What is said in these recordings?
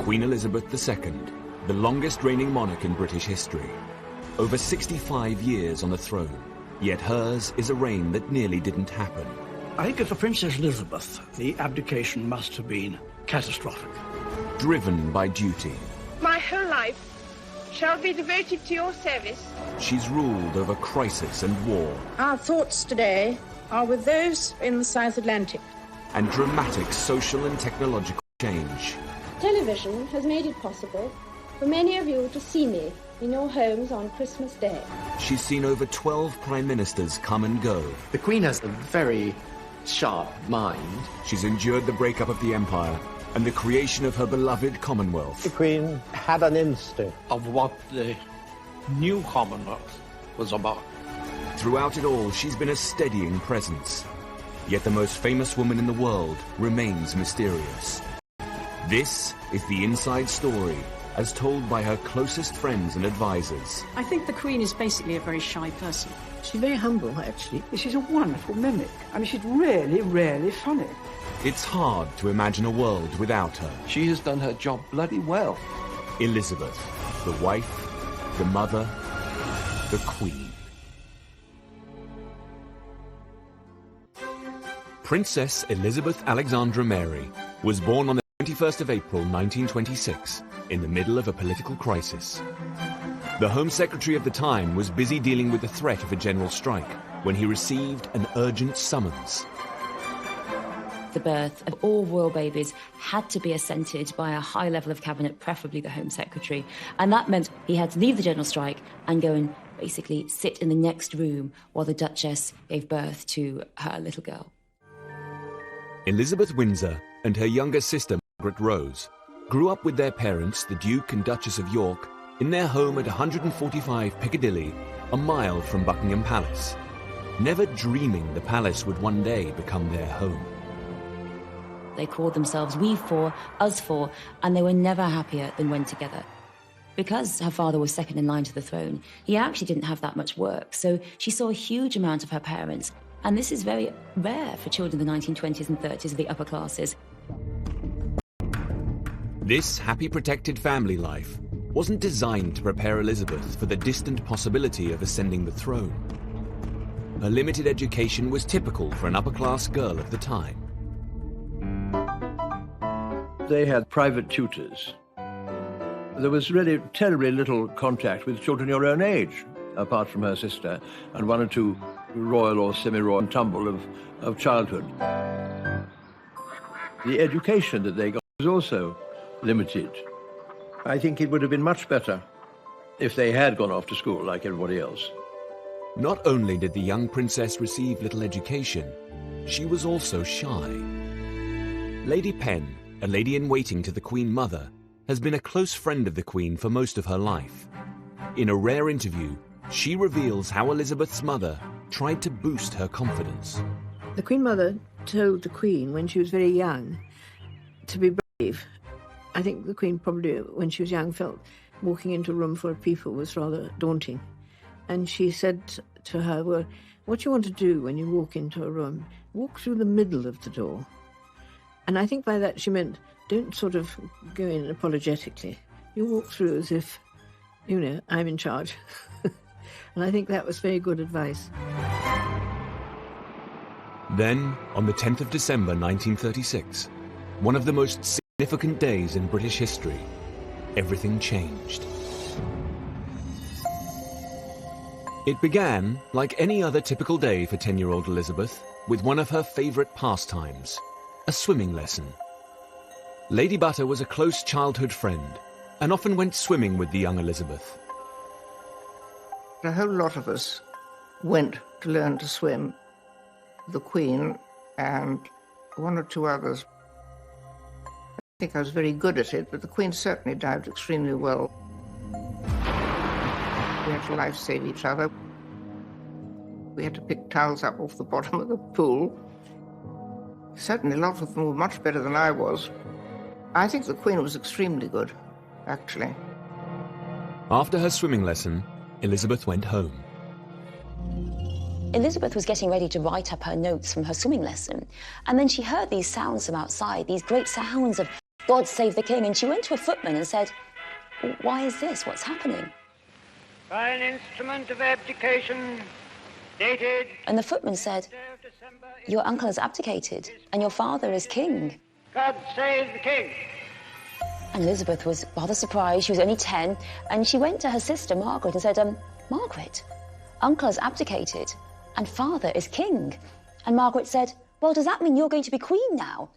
Queen Elizabeth II, the longest reigning monarch in British history. Over 65 years on the throne, yet hers is a reign that nearly didn't happen. I think as for Princess Elizabeth, the abdication must have been catastrophic. Driven by duty, My whole life shall be devoted to your service. she's ruled over crisis and war, Our thoughts today are with those in the South Atlantic. and dramatic social and technological change. Television has made it possible for many of you to see me in your homes on Christmas Day. She's seen over 12 prime ministers come and go. The Queen has a very sharp mind. She's endured the breakup of the empire and the creation of her beloved Commonwealth. The Queen had an instinct. Of what the new Commonwealth was about. Throughout it all, she's been a steadying presence. Yet the most famous woman in the world remains mysterious. This is the inside story, as told by her closest friends and advisors. I think the Queen is basically a very shy person. She's very humble, actually. She's a wonderful mimic. I mean, she's really, really funny. It's hard to imagine a world without her. She has done her job bloody well. Elizabeth, the wife, the mother, the Queen. Princess Elizabeth Alexandra Mary was born on the 21st of April 1926 in the middle of a political crisis. The Home Secretary of the time was busy dealing with the threat of a general strike when he received an urgent summons. The birth of all royal babies had to be assented by a high level of cabinet, preferably the Home Secretary, and that meant he had to leave the general strike and go and basically sit in the next room while the Duchess gave birth to her little girl. Elizabeth Windsor and her younger sister Margaret Rose grew up with their parents, the Duke and Duchess of York, in their home at 145 Piccadilly, a mile from Buckingham Palace, never dreaming the palace would one day become their home. They called themselves We Four, Us Four, and they were never happier than when together. Because her father was second in line to the throne, he actually didn't have that much work, so she saw a huge amount of her parents, and this is very rare for children in the 1920s and 30s of the upper classes. This happy protected family life wasn't designed to prepare Elizabeth for the distant possibility of ascending the throne. Her limited education was typical for an upper-class girl of the time. They had private tutors. There was really terribly little contact with children your own age, apart from her sister, and one or two royal or semi-royal tumble of childhood. The education that they got was also limited. I think it would have been much better if they had gone off to school like everybody else. Not only did the young princess receive little education, she was also shy. Lady Penn, a lady-in-waiting to the Queen Mother, has been a close friend of the Queen for most of her life. In a rare interview, she reveals how Elizabeth's mother tried to boost her confidence. The Queen Mother told the Queen when she was very young to be brave. I think the Queen probably, when she was young, felt walking into a room full of people was rather daunting. And she said to her, well, what you want to do when you walk into a room, walk through the middle of the door. And I think by that she meant, don't sort of go in apologetically. You walk through as if, you know, I'm in charge. And I think that was very good advice. Then, on the 10th of December 1936, one of the most significant days in British history, everything changed. It began, like any other typical day for 10-year-old Elizabeth, with one of her favourite pastimes, a swimming lesson. Lady Butter was a close childhood friend and often went swimming with the young Elizabeth. A whole lot of us went to learn to swim. The Queen and one or two others. I think I was very good at it, but the Queen certainly dived extremely well. We had to life-save each other. We had to pick towels up off the bottom of the pool. Certainly a lot of them were much better than I was. I think the Queen was extremely good, actually. After her swimming lesson, Elizabeth went home. Elizabeth was getting ready to write up her notes from her swimming lesson, and then she heard these sounds from outside, these great sounds of God save the king. And she went to a footman and said, why is this? What's happening? By an instrument of abdication dated... And the footman said, your uncle has abdicated and your father is king. God save the king. And Elizabeth was rather surprised. She was only 10. And she went to her sister, Margaret, and said, Margaret, uncle has abdicated and father is king. And Margaret said, well, does that mean you're going to be queen now?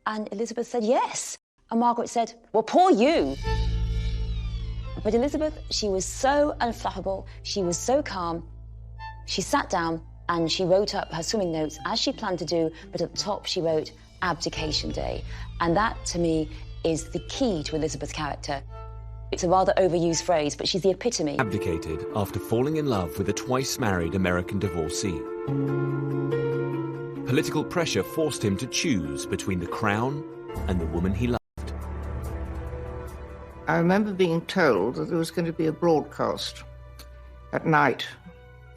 And Elizabeth said, yes. And Margaret said, well, poor you. But Elizabeth, she was so unflappable. She was so calm. She sat down and she wrote up her swimming notes as she planned to do, but at the top she wrote Abdication Day. And that, to me, is the key to Elizabeth's character. It's a rather overused phrase, but she's the epitome. Abdicated after falling in love with a twice-married American divorcee. Political pressure forced him to choose between the crown and the woman he loved. I remember being told that there was going to be a broadcast at night,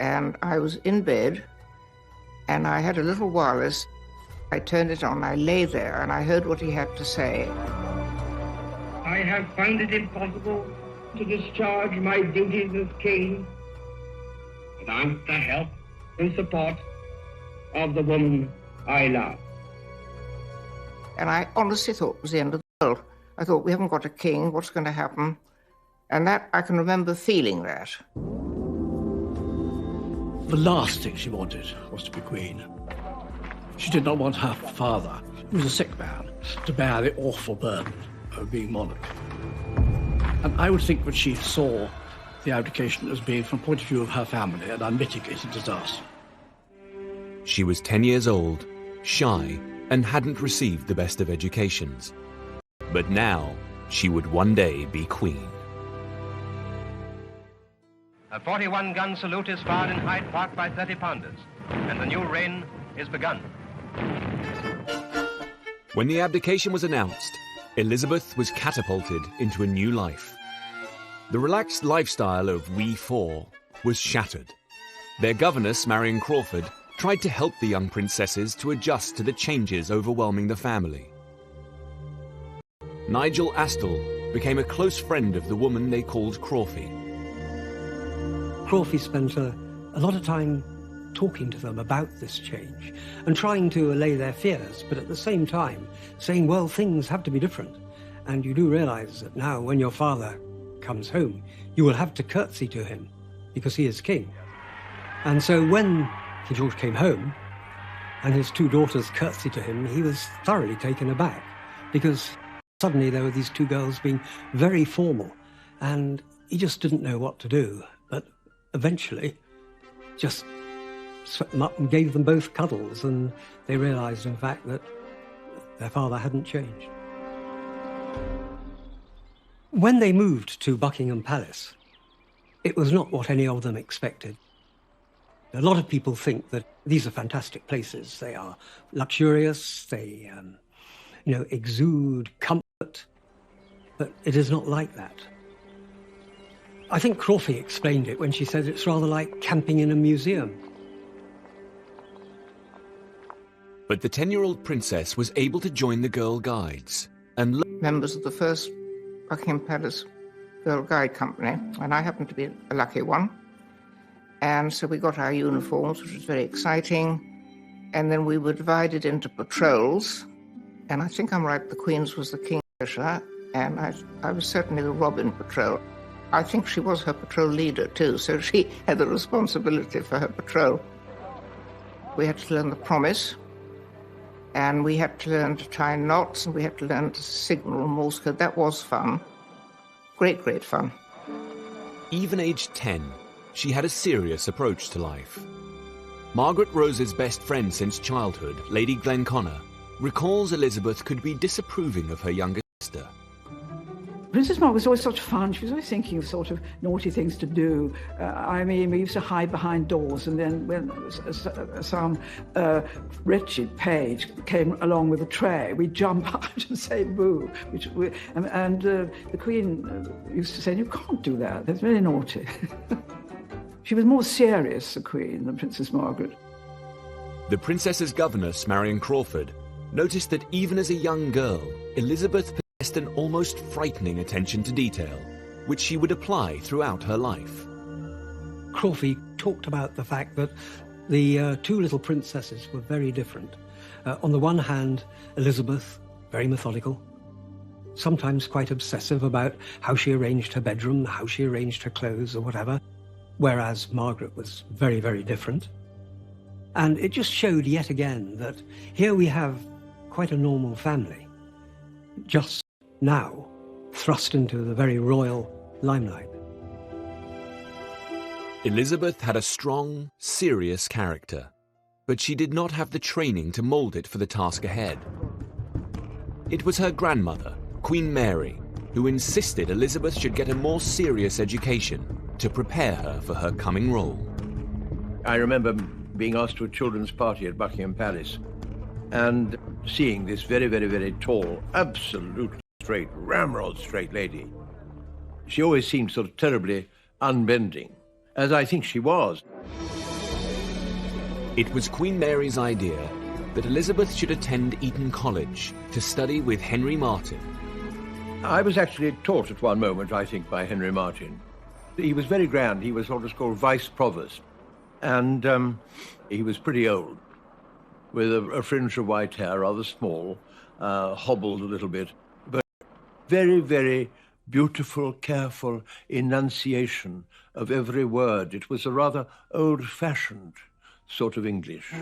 and I was in bed, and I had a little wireless. I turned it on, I lay there, and I heard what he had to say. I have found it impossible to discharge my duties as king without the help and support of the woman I love. And I honestly thought it was the end of the world. I thought, we haven't got a king, what's going to happen? And that, I can remember feeling that. The last thing she wanted was to be queen. She did not want her father, who was a sick man, to bear the awful burden of being monarch. And I would think that she saw the abdication as being, from the point of view of her family, an unmitigated disaster. She was 10 years old, shy, and hadn't received the best of educations. But now, she would one day be queen. A 41-gun salute is fired in Hyde Park by 30-pounders, and the new reign is begun. When the abdication was announced, Elizabeth was catapulted into a new life. The relaxed lifestyle of We Four was shattered. Their governess, Marion Crawford, tried to help the young princesses to adjust to the changes overwhelming the family. Nigel Astle became a close friend of the woman they called Crawfie. Crawfie spent a lot of time talking to them about this change and trying to allay their fears, but at the same time saying, well, things have to be different. And you do realize that now when your father comes home, you will have to curtsy to him because he is king. And so when King George came home and his two daughters curtsied to him, he was thoroughly taken aback because suddenly there were these two girls being very formal and he just didn't know what to do. But eventually just swept them up and gave them both cuddles, and they realized, in fact, that their father hadn't changed. When they moved to Buckingham Palace, it was not what any of them expected. A lot of people think that these are fantastic places. They are luxurious, they exude comfort, but it is not like that. I think Crawfie explained it when she said it's rather like camping in a museum. But the 10-year-old princess was able to join the Girl Guides and members of the first Buckingham Palace Girl Guide Company, and I happened to be a lucky one. And so we got our uniforms, which was very exciting. And then we were divided into patrols. And I think I'm right, the Queen's was the Kingfisher, and I was certainly the Robin patrol. I think she was her patrol leader too, so she had the responsibility for her patrol. We had to learn the promise, and we had to learn to tie knots, and we had to learn to signal Morse code. That was fun. Great, great fun. Even aged 10, she had a serious approach to life. Margaret Rose's best friend since childhood, Lady Glenconnor, recalls Elizabeth could be disapproving of her younger sister. Princess Margaret was always such fun. She was always thinking of sort of naughty things to do. We used to hide behind doors, and then when some wretched page came along with a tray, we'd jump out and say boo. The Queen used to say, you can't do that, that's very naughty. She was more serious, the Queen, than Princess Margaret. The princess's governess, Marion Crawford, noticed that even as a young girl, Elizabeth possessed possessed an almost frightening attention to detail, which she would apply throughout her life. Crawfey talked about the fact that the two little princesses were very different. On the one hand, Elizabeth, very methodical, sometimes quite obsessive about how she arranged her bedroom, how she arranged her clothes or whatever, whereas Margaret was very, very different. And it just showed yet again that here we have quite a normal family, just now thrust into the very royal limelight. Elizabeth had a strong, serious character, but she did not have the training to mould it for the task ahead. It was her grandmother, Queen Mary, who insisted Elizabeth should get a more serious education to prepare her for her coming role. I remember being asked to a children's party at Buckingham Palace and seeing this very, very, very tall, absolutely straight, ramrod straight lady. She always seemed sort of terribly unbending, as I think she was. It was Queen Mary's idea that Elizabeth should attend Eton College to study with Henry Martyn. I was actually taught at one moment, I think, by Henry Martyn. He was very grand. He was what was called Vice Provost. And he was pretty old, with a fringe of white hair, rather small, hobbled a little bit, but very, very beautiful, careful enunciation of every word. It was a rather old-fashioned sort of English.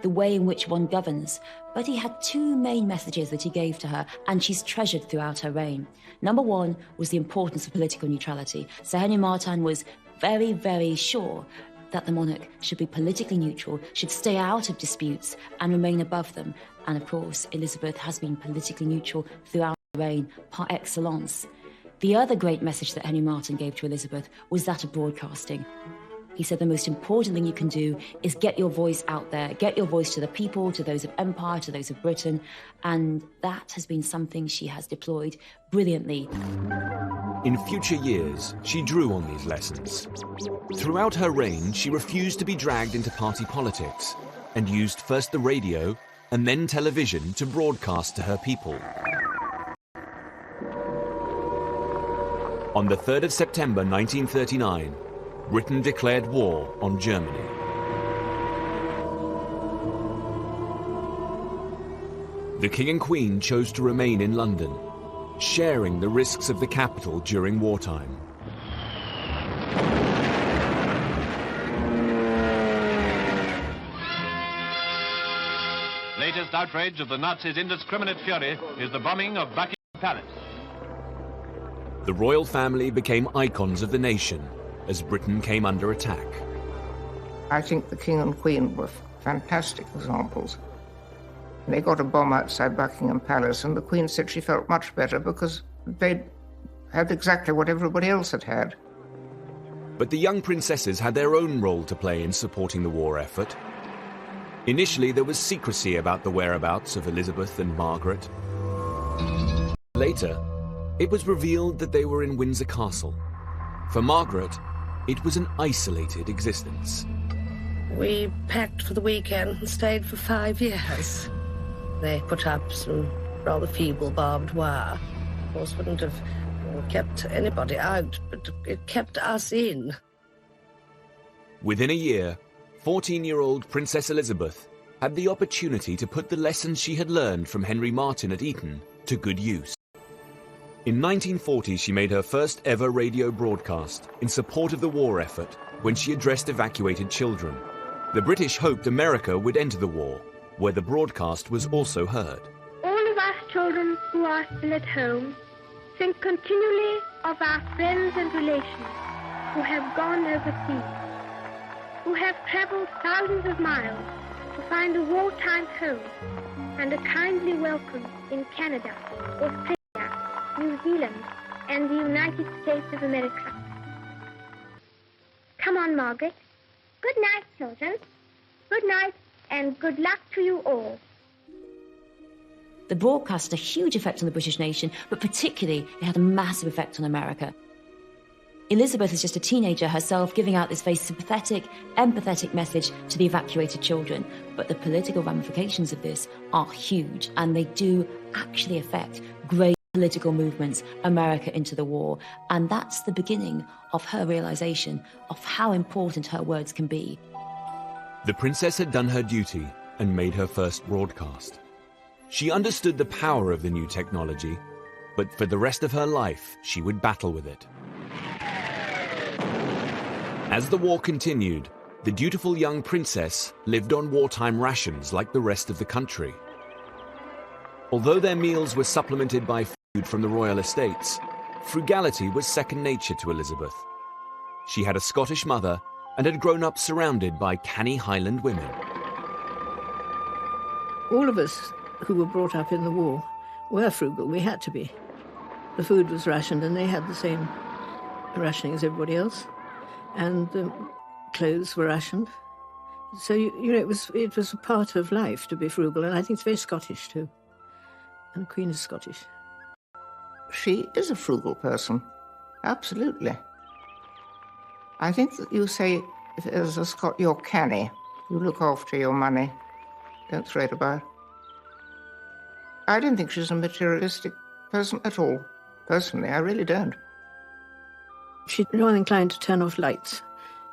The way in which one governs, but he had two main messages that he gave to her, and she's treasured throughout her reign. Number one was the importance of political neutrality. Sir Henry Martyn was very, very sure that the monarch should be politically neutral, should stay out of disputes and remain above them. And of course, Elizabeth has been politically neutral throughout her reign par excellence. The other great message that Henry Martyn gave to Elizabeth was that of broadcasting. He said the most important thing you can do is get your voice out there, get your voice to the people, to those of Empire, to those of Britain, and that has been something she has deployed brilliantly. In future years, she drew on these lessons. Throughout her reign, she refused to be dragged into party politics and used first the radio and then television to broadcast to her people. On the 3rd of September 1939, Britain declared war on Germany. The King and Queen chose to remain in London, sharing the risks of the capital during wartime. Latest outrage of the Nazis' indiscriminate fury is the bombing of Buckingham Palace. The royal family became icons of the nation as Britain came under attack. I think the King and Queen were fantastic examples. They got a bomb outside Buckingham Palace, and the Queen said she felt much better because they had exactly what everybody else had had. But the young princesses had their own role to play in supporting the war effort. Initially, there was secrecy about the whereabouts of Elizabeth and Margaret. Later, it was revealed that they were in Windsor Castle. For Margaret, it was an isolated existence. We packed for the weekend and stayed for 5 years. They put up some rather feeble barbed wire. Of course, wouldn't have kept anybody out, but it kept us in. Within a year, 14-year-old Princess Elizabeth had the opportunity to put the lessons she had learned from Henry Martyn at Eton to good use. In 1940, she made her first ever radio broadcast in support of the war effort when she addressed evacuated children. The British hoped America would enter the war, where the broadcast was also heard. All of us children who are still at home think continually of our friends and relations who have gone overseas, who have traveled thousands of miles to find a wartime home and a kindly welcome in Canada, Australia, New Zealand, and the United States of America. Come on, Margaret. Good night, children. Good night, and good luck to you all. The broadcast had a huge effect on the British nation, but particularly it had a massive effect on America. Elizabeth is just a teenager herself, giving out this very sympathetic, empathetic message to the evacuated children. But the political ramifications of this are huge, and they do actually affect great political movements, America into the war. And that's the beginning of her realization of how important her words can be. The princess had done her duty and made her first broadcast. She understood the power of the new technology, but for the rest of her life, she would battle with it. As the war continued, the dutiful young princess lived on wartime rations like the rest of the country. Although their meals were supplemented by food from the royal estates, frugality was second nature to Elizabeth. She had a Scottish mother and had grown up surrounded by canny Highland women. All of us who were brought up in the war were frugal. We had to be. The food was rationed, and they had the same rationing as everybody else. And the clothes were rationed. So, you know, it was a part of life to be frugal, and I think it's very Scottish too. And the Queen is Scottish. She is a frugal person, absolutely. I think that you say, if as a Scot, you're canny. You look after your money, don't throw it about. I don't think she's a materialistic person at all. Personally, I really don't. She's rather inclined to turn off lights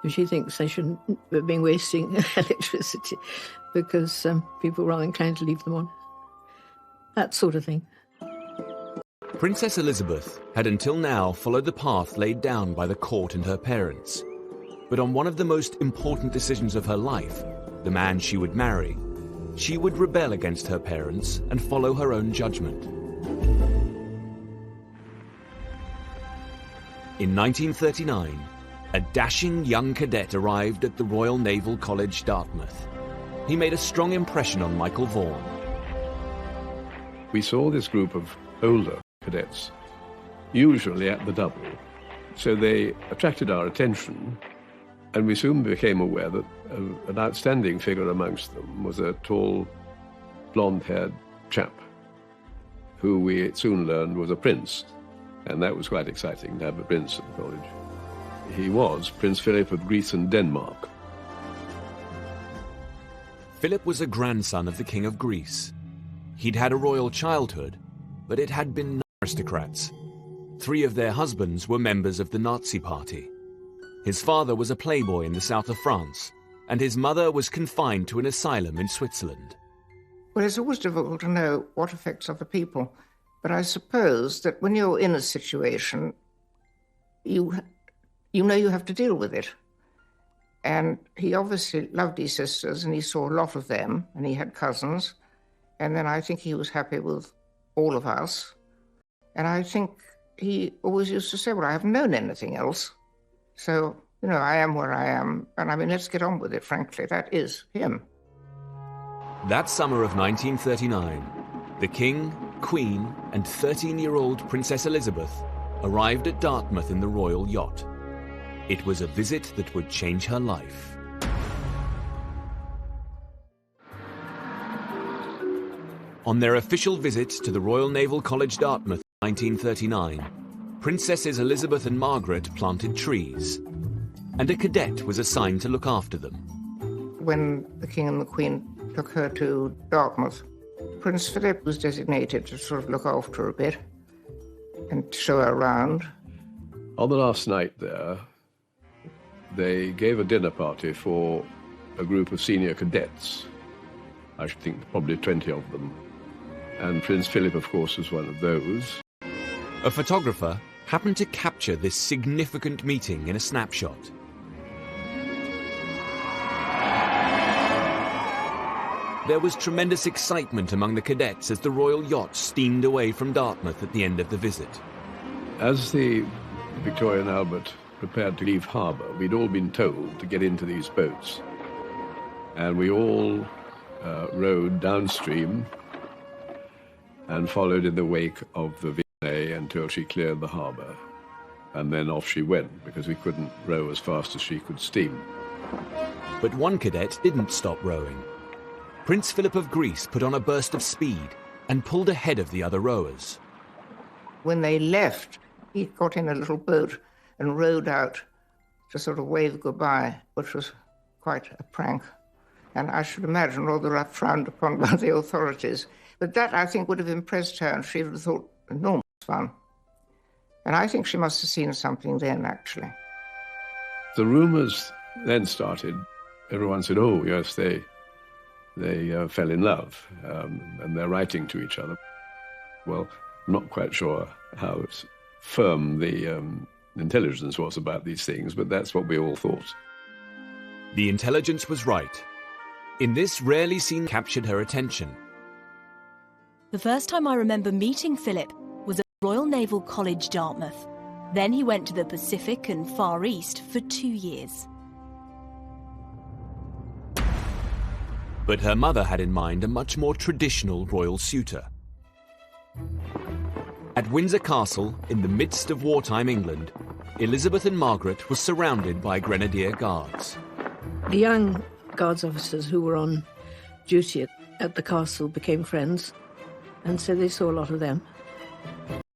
if she thinks they shouldn't be being wasting electricity, because people are rather inclined to leave them on. That sort of thing. Princess Elizabeth had until now followed the path laid down by the court and her parents. But on one of the most important decisions of her life, the man she would marry, she would rebel against her parents and follow her own judgment. In 1939, a dashing young cadet arrived at the Royal Naval College, Dartmouth. He made a strong impression on Michael Vaughan. We saw this group of older cadets, usually at the double, so they attracted our attention, and we soon became aware that an outstanding figure amongst them was a tall, blonde-haired chap, who we soon learned was a prince, and that was quite exciting to have a prince at the college. He was Prince Philip of Greece and Denmark. Philip was a grandson of the King of Greece. He'd had a royal childhood, but it had been aristocrats. 3 of their husbands were members of the Nazi Party. His father was a playboy in the south of France, and his mother was confined to an asylum in Switzerland. Well, it's always difficult to know what affects other people, but I suppose that when you're in a situation, you know you have to deal with it. And he obviously loved his sisters, and he saw a lot of them, and he had cousins. And then I think he was happy with all of us. And I think he always used to say, well, I haven't known anything else. So, you know, I am where I am. And I mean, let's get on with it, frankly. That is him. That summer of 1939, the King, Queen, and 13-year-old Princess Elizabeth arrived at Dartmouth in the royal yacht. It was a visit that would change her life. On their official visit to the Royal Naval College, Dartmouth, in 1939, Princesses Elizabeth and Margaret planted trees, and a cadet was assigned to look after them. When the King and the Queen took her to Dartmouth, Prince Philip was designated to sort of look after her a bit and show her around. On the last night there, they gave a dinner party for a group of senior cadets. I should think probably 20 of them. And Prince Philip, of course, was one of those. A photographer happened to capture this significant meeting in a snapshot. There was tremendous excitement among the cadets as the royal yacht steamed away from Dartmouth at the end of the visit. As the Victoria and Albert prepared to leave harbour, we'd all been told to get into these boats. And we all rowed downstream and followed in the wake of the Vignay until she cleared the harbour. And then off she went, because we couldn't row as fast as she could steam. But one cadet didn't stop rowing. Prince Philip of Greece put on a burst of speed and pulled ahead of the other rowers. When they left, he got in a little boat and rowed out to sort of wave goodbye, which was quite a prank. And I should imagine rather frowned upon by the authorities. But that, I think, would have impressed her, and she would have thought enormous fun. And I think she must have seen something then, actually. The rumours then started. Everyone said, oh, yes, they fell in love, and they're writing to each other. Well, I'm not quite sure how firm the intelligence was about these things, but that's what we all thought. The intelligence was right. In this rarely seen captured her attention. The first time I remember meeting Philip was at Royal Naval College, Dartmouth. Then he went to the Pacific and Far East for 2 years. But her mother had in mind a much more traditional royal suitor. At Windsor Castle, in the midst of wartime England, Elizabeth and Margaret were surrounded by Grenadier Guards. The young Guards officers who were on duty at the castle became friends, and so they saw a lot of them.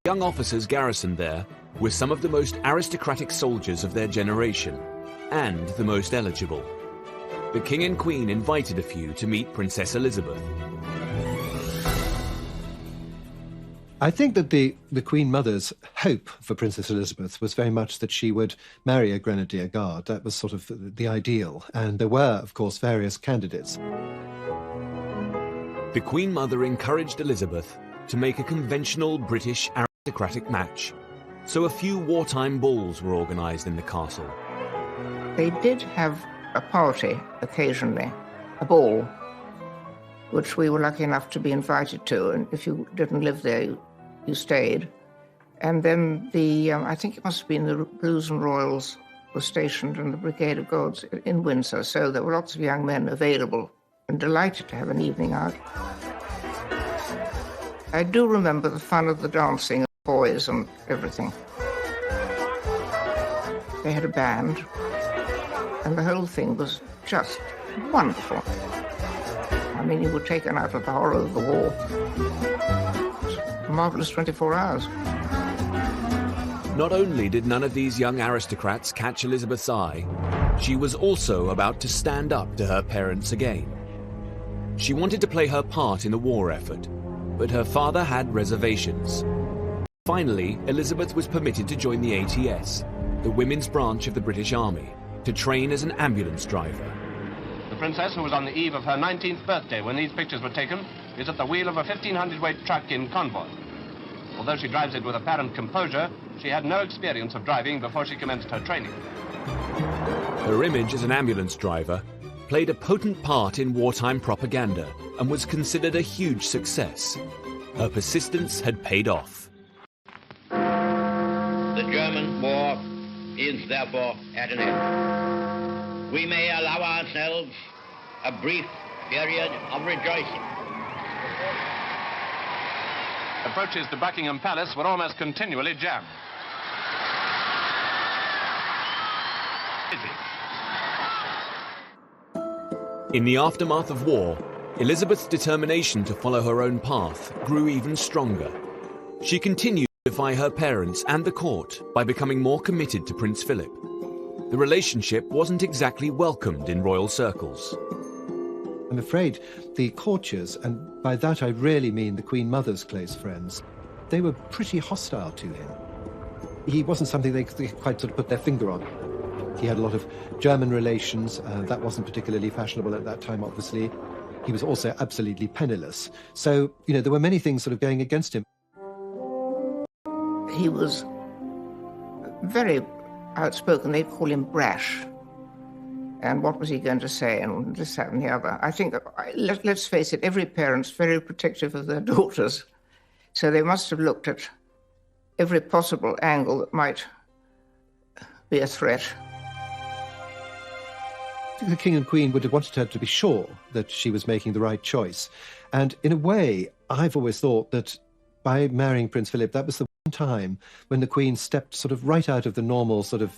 Young officers garrisoned there were some of the most aristocratic soldiers of their generation, and the most eligible. The King and Queen invited a few to meet Princess Elizabeth. I think that the Queen Mother's hope for Princess Elizabeth was very much that she would marry a Grenadier Guard. That was sort of the ideal. And there were, of course, various candidates. The Queen Mother encouraged Elizabeth to make a conventional British aristocratic match. So a few wartime balls were organised in the castle. They did have a party occasionally, a ball, which we were lucky enough to be invited to. And if you didn't live there, you stayed. And then I think it must have been the Blues and Royals were stationed in the Brigade of Guards in Windsor. So there were lots of young men available and delighted to have an evening out. I do remember the fun of the dancing, of boys and everything. They had a band, and the whole thing was just wonderful. I mean, you were taken out of the horror of the war. A marvellous 24 hours. Not only did none of these young aristocrats catch Elizabeth's eye, she was also about to stand up to her parents again. She wanted to play her part in the war effort, but her father had reservations. Finally, Elizabeth was permitted to join the ATS, the women's branch of the British Army, to train as an ambulance driver. The princess, who was on the eve of her 19th birthday when these pictures were taken, is at the wheel of a 1,500-weight truck in convoy. Although she drives it with apparent composure, she had no experience of driving before she commenced her training. Her image as an ambulance driver played a potent part in wartime propaganda and was considered a huge success. Her persistence had paid off. The German war is therefore at an end. We may allow ourselves a brief period of rejoicing. Approaches to Buckingham Palace were almost continually jammed. In the aftermath of war, Elizabeth's determination to follow her own path grew even stronger. She continued to defy her parents and the court by becoming more committed to Prince Philip. The relationship wasn't exactly welcomed in royal circles. I'm afraid the courtiers, and by that I really mean the Queen Mother's close friends, they were pretty hostile to him. He wasn't something they could quite sort of put their finger on. He had a lot of German relations. That wasn't particularly fashionable at that time, obviously. He was also absolutely penniless. So, you know, there were many things sort of going against him. He was very outspoken. They'd call him brash. And what was he going to say? And this, that, and the other. I think, let's face it, every parent's very protective of their daughters. So they must have looked at every possible angle that might be a threat. The King and Queen would have wanted her to be sure that she was making the right choice. And in a way, I've always thought that by marrying Prince Philip, that was the one time when the Queen stepped sort of right out of the normal sort of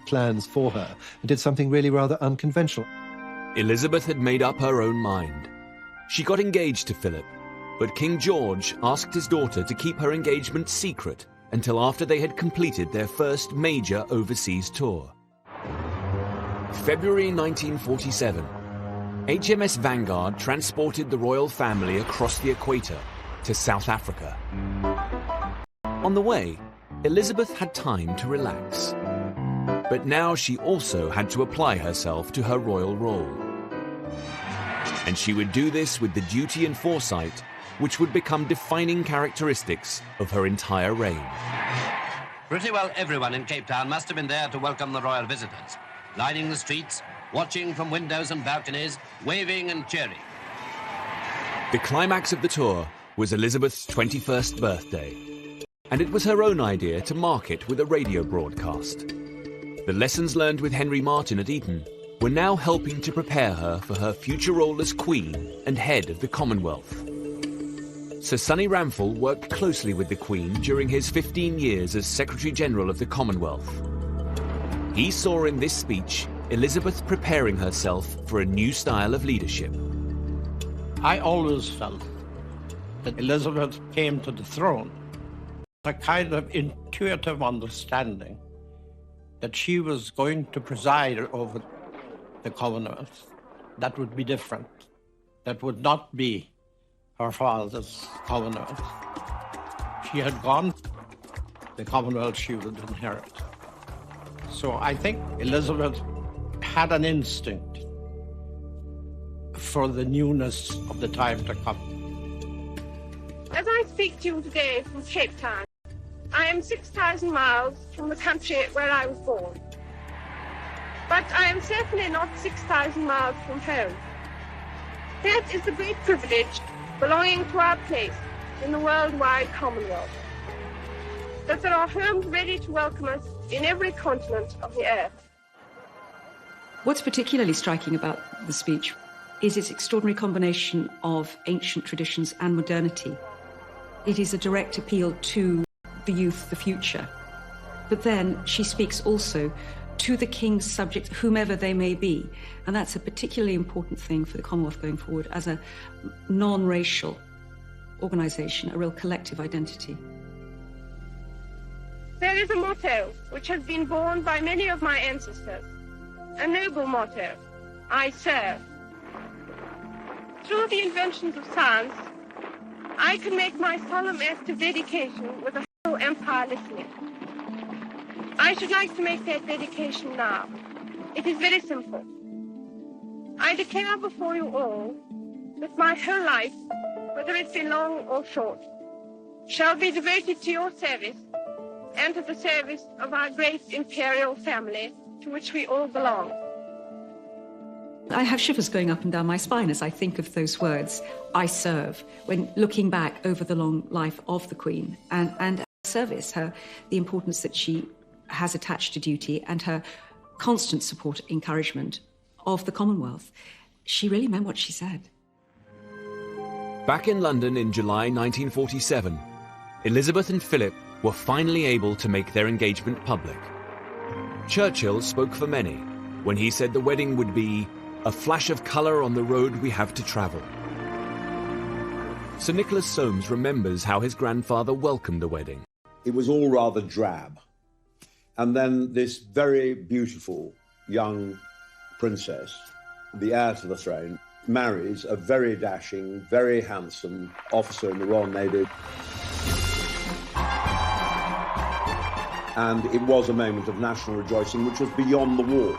plans for her and did something really rather unconventional. Elizabeth had made up her own mind. She got engaged to Philip, but King George asked his daughter to keep her engagement secret until after they had completed their first major overseas tour. February 1947. HMS Vanguard transported the royal family across the equator to South Africa. On the way, Elizabeth had time to relax. But now she also had to apply herself to her royal role. And she would do this with the duty and foresight which would become defining characteristics of her entire reign. Pretty well everyone in Cape Town must have been there to welcome the royal visitors, lining the streets, watching from windows and balconies, waving and cheering. The climax of the tour was Elizabeth's 21st birthday, and it was her own idea to mark it with a radio broadcast. The lessons learned with Henry Martin at Eton were now helping to prepare her for her future role as Queen and head of the Commonwealth. Sir Sonny Ramphel worked closely with the Queen during his 15 years as Secretary-General of the Commonwealth. He saw in this speech Elizabeth preparing herself for a new style of leadership. I always felt that Elizabeth came to the throne with a kind of intuitive understanding that she was going to preside over the Commonwealth. That would be different. That would not be her father's Commonwealth. She had gone, the Commonwealth she would inherit. So I think Elizabeth had an instinct for the newness of the time to come. As I speak to you today from Cape Town, I am 6,000 miles from the country where I was born. But I am certainly not 6,000 miles from home. That is the great privilege belonging to our place in the worldwide Commonwealth, that there are homes ready to welcome us in every continent of the earth. What's particularly striking about the speech is its extraordinary combination of ancient traditions and modernity. It is a direct appeal to the youth, the future. But then she speaks also to the king's subjects, whomever they may be. And that's a particularly important thing for the Commonwealth going forward as a non-racial organisation, a real collective identity. There is a motto which has been borne by many of my ancestors, a noble motto, I serve. Through the inventions of science, I can make my solemn act of dedication with the whole empire listening. I should like to make that dedication now. It is very simple. I declare before you all that my whole life, whether it be long or short, shall be devoted to your service and to the service of our great imperial family to which we all belong. I have shivers going up and down my spine as I think of those words, I serve, when looking back over the long life of the Queen and her service, the importance that she has attached to duty and her constant support, encouragement of the Commonwealth. She really meant what she said. Back in London in July 1947, Elizabeth and Philip were finally able to make their engagement public. Churchill spoke for many when he said the wedding would be a flash of colour on the road we have to travel. Sir Nicholas Soames remembers how his grandfather welcomed the wedding. It was all rather drab. And then this very beautiful young princess, the heir to the throne, marries a very dashing, very handsome officer in the Royal Navy. And it was a moment of national rejoicing which was beyond the war.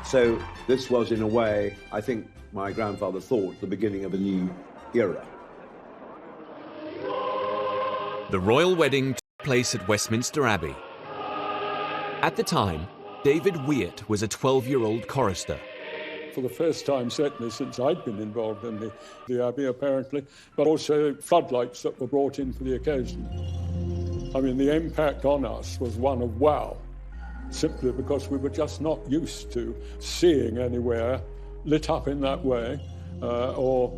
So this was, in a way, I think my grandfather thought, the beginning of a new era. The royal wedding took place at Westminster Abbey. At the time, David Wyatt was a 12-year-old chorister. For the first time, certainly since I'd been involved in the Abbey, apparently, but also floodlights that were brought in for the occasion. I mean, the impact on us was one of wow, simply because we were just not used to seeing anywhere lit up in that way or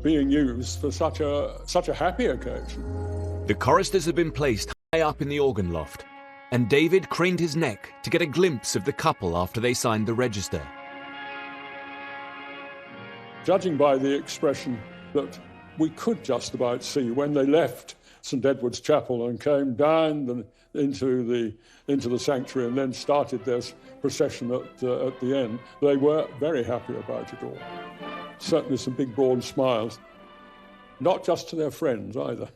being used for such a happy occasion. The choristers had been placed high up in the organ loft, and David craned his neck to get a glimpse of the couple after they signed the register. Judging by the expression that we could just about see when they left St Edward's Chapel and came down into the sanctuary and then started their procession at the end, they were very happy about it all. Certainly some big broad smiles, not just to their friends either.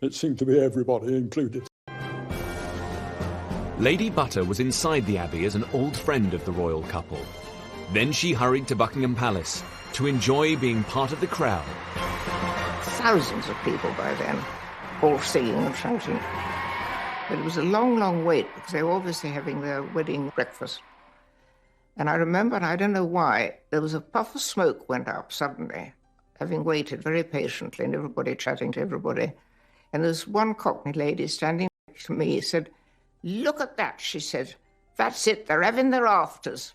It seemed to be everybody included. Lady Butter was inside the Abbey as an old friend of the royal couple. Then she hurried to Buckingham Palace to enjoy being part of the crowd. Thousands of people by then, all singing and shouting. But it was a long, long wait because they were obviously having their wedding breakfast. And I remember, and I don't know why, there was a puff of smoke went up suddenly, having waited very patiently and everybody chatting to everybody. And there was one Cockney lady standing next to me, said, "Look at that," she said. "That's it, they're having their afters."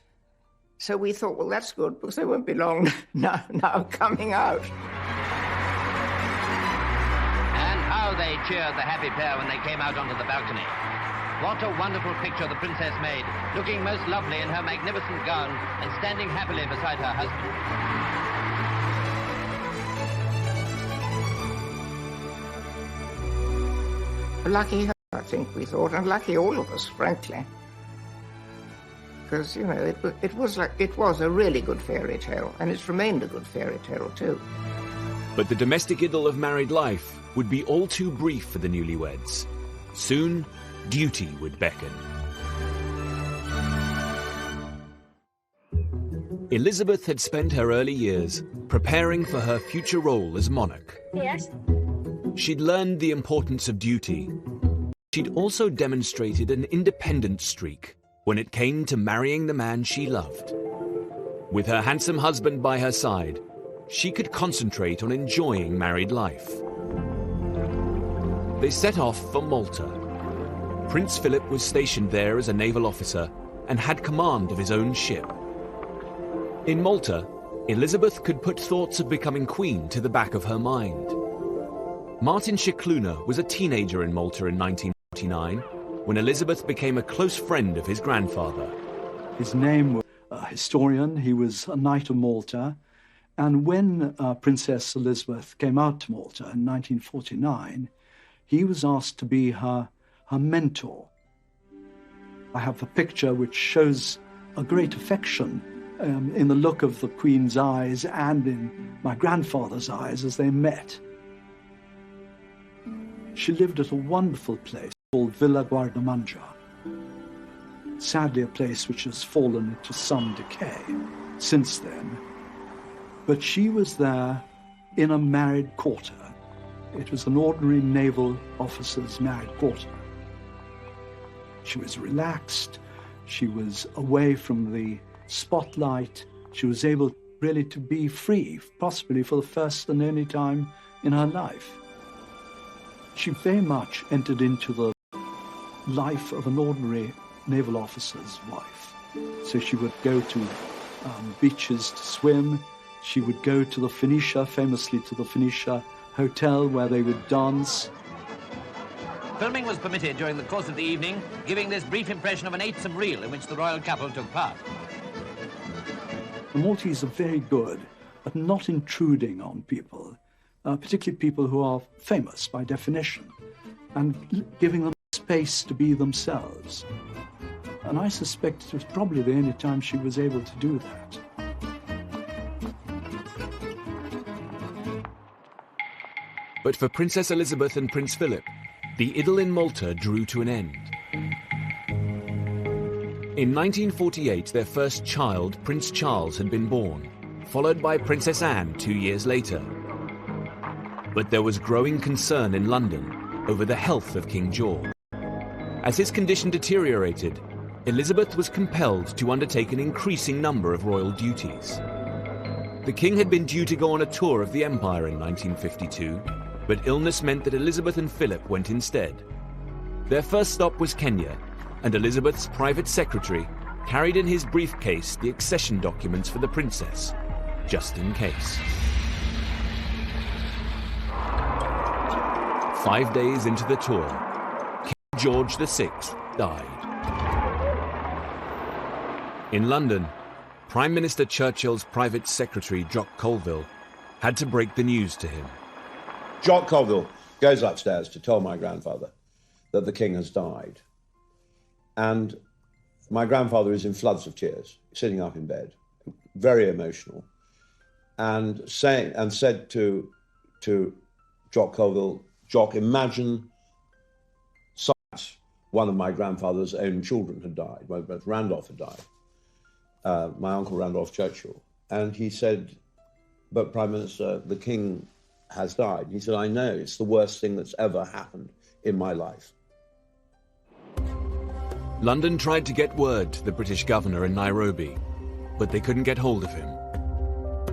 So we thought, well, that's good because they won't be long now coming out. And how they cheered the happy pair when they came out onto the balcony. What a wonderful picture the princess made, looking most lovely in her magnificent gown and standing happily beside her husband. Lucky her, I think we thought, and lucky all of us, frankly. Because, you know, it was a really good fairy tale, and it's remained a good fairy tale too. But the domestic idyll of married life would be all too brief for the newlyweds. Soon, duty would beckon. Elizabeth had spent her early years preparing for her future role as monarch. Yes? She'd learned the importance of duty. She'd also demonstrated an independent streak when it came to marrying the man she loved. With her handsome husband by her side, she could concentrate on enjoying married life. They set off for Malta. Prince Philip was stationed there as a naval officer and had command of his own ship. In Malta, Elizabeth could put thoughts of becoming queen to the back of her mind. Martin Scicluna was a teenager in Malta in 1949 when Elizabeth became a close friend of his grandfather. His name was a historian, he was a Knight of Malta, and when Princess Elizabeth came out to Malta in 1949, he was asked to be her mentor. I have a picture which shows a great affection in the look of the Queen's eyes and in my grandfather's eyes as they met. She lived at a wonderful place called Villa Guardamangia. Sadly, a place which has fallen into some decay since then. But she was there in a married quarter. It was an ordinary naval officer's married quarter. She was relaxed. She was away from the spotlight. She was able really to be free, possibly for the first and only time in her life. She very much entered into the life of an ordinary naval officer's wife. So she would go to beaches to swim. She would go to the Phoenicia, famously to the Phoenicia Hotel, where they would dance. Filming was permitted during the course of the evening, giving this brief impression of an eightsome reel in which the royal couple took part. The Maltese are very good at not intruding on people, particularly people who are famous by definition, and giving them space to be themselves. And I suspect it was probably the only time she was able to do that. But for Princess Elizabeth and Prince Philip, the idyll in Malta drew to an end. In 1948, their first child, Prince Charles, had been born, followed by Princess Anne 2 years later. But there was growing concern in London over the health of King George. As his condition deteriorated, Elizabeth was compelled to undertake an increasing number of royal duties. The king had been due to go on a tour of the empire in 1952, but illness meant that Elizabeth and Philip went instead. Their first stop was Kenya, and Elizabeth's private secretary carried in his briefcase the accession documents for the princess, just in case. 5 days into the tour, King George VI died. In London, Prime Minister Churchill's private secretary, Jock Colville, had to break the news to him. Jock Colville goes upstairs to tell my grandfather that the king has died. And my grandfather is in floods of tears, sitting up in bed, very emotional, and said to Jock Colville, "Jock, imagine science One of my grandfather's own children had died, both Randolph had died, my uncle Randolph Churchill. And he said, but Prime Minister, the King has died. He said, I know, it's the worst thing that's ever happened in my life. London tried to get word to the British governor in Nairobi, but they couldn't get hold of him.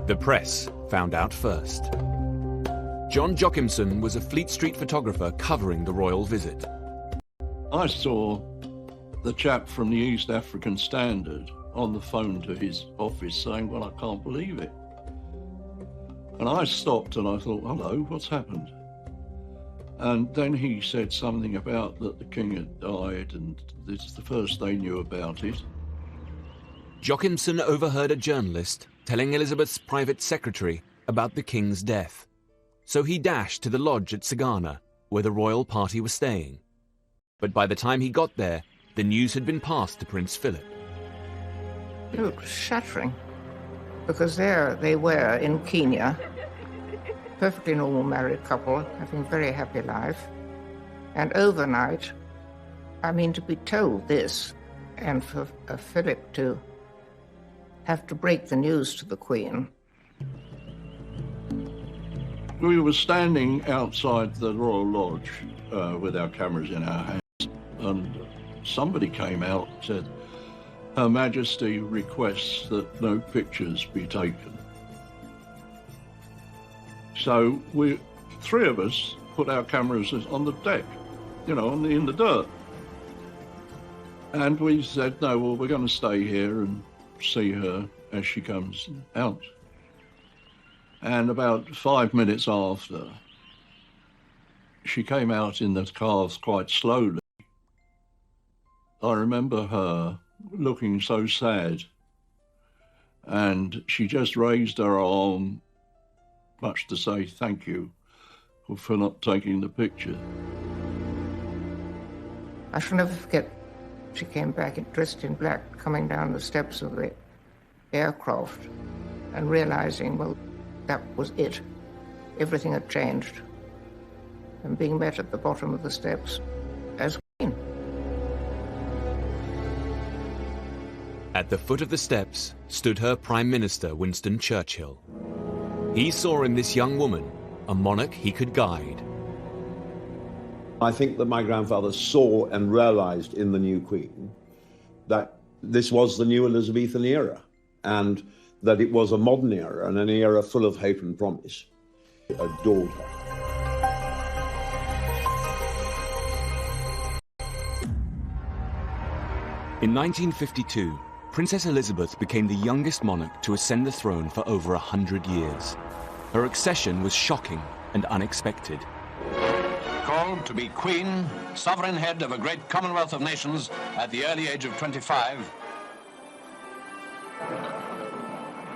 The press found out first. John Jockimson was a Fleet Street photographer covering the royal visit. I saw the chap from the East African Standard on the phone to his office saying, well, I can't believe it. And I stopped and I thought, hello, what's happened? And then he said something about that the King had died, and this is the first they knew about it. Jockimson overheard a journalist telling Elizabeth's private secretary about the King's death. So he dashed to the lodge at Sagana, where the royal party was staying. But by the time he got there, the news had been passed to Prince Philip. It was shattering, because there they were in Kenya, perfectly normal married couple, having a very happy life. And overnight, I mean, to be told this, and for Philip to have to break the news to the Queen. We were standing outside the Royal Lodge with our cameras in our hands, and somebody came out and said, Her Majesty requests that no pictures be taken. So we, three of us, put our cameras on the deck, you know, in the dirt. And we said, no, well, we're going to stay here and see her as she comes out. And about 5 minutes after, she came out in the cars quite slowly. I remember her looking so sad, and she just raised her arm, much to say thank you for not taking the picture. I shall never forget, she came back dressed in black, coming down the steps of the aircraft and realizing, well, that was it. Everything had changed. And being met at the bottom of the steps as Queen. At the foot of the steps stood her Prime Minister, Winston Churchill. He saw in this young woman a monarch he could guide. I think that my grandfather saw and realized in the new Queen that this was the new Elizabethan era, and that it was a modern era and an era full of hope and promise. He adored her. In 1952, Princess Elizabeth became the youngest monarch to ascend the throne for over 100 years. Her accession was shocking and unexpected. Called to be Queen, sovereign head of a great Commonwealth of Nations at the early age of 25.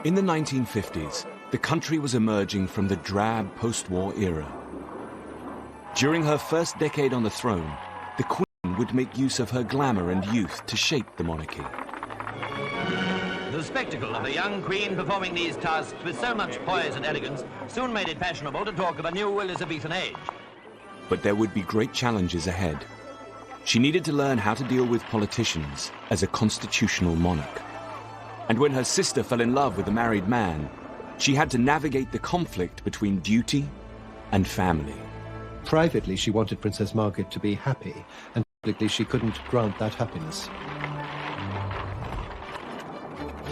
In the 1950s, the country was emerging from the drab post-war era. During her first decade on the throne, the Queen would make use of her glamour and youth to shape the monarchy. The spectacle of the young Queen performing these tasks with so much poise and elegance soon made it fashionable to talk of a new Elizabethan age. But there would be great challenges ahead. She needed to learn how to deal with politicians as a constitutional monarch. And when her sister fell in love with a married man, she had to navigate the conflict between duty and family. Privately, she wanted Princess Margaret to be happy, and publicly she couldn't grant that happiness.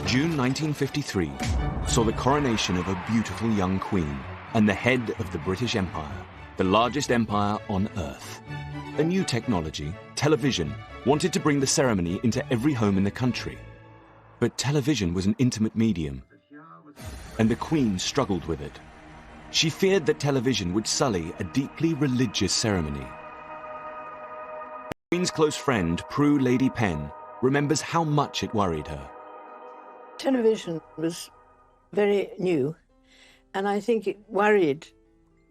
June 1953 saw the coronation of a beautiful young queen and the head of the British Empire, the largest empire on Earth. A new technology, television, wanted to bring the ceremony into every home in the country. But television was an intimate medium, and the Queen struggled with it. She feared that television would sully a deeply religious ceremony. The Queen's close friend, Prue Lady Penn, remembers how much it worried her. Television was very new, and I think it worried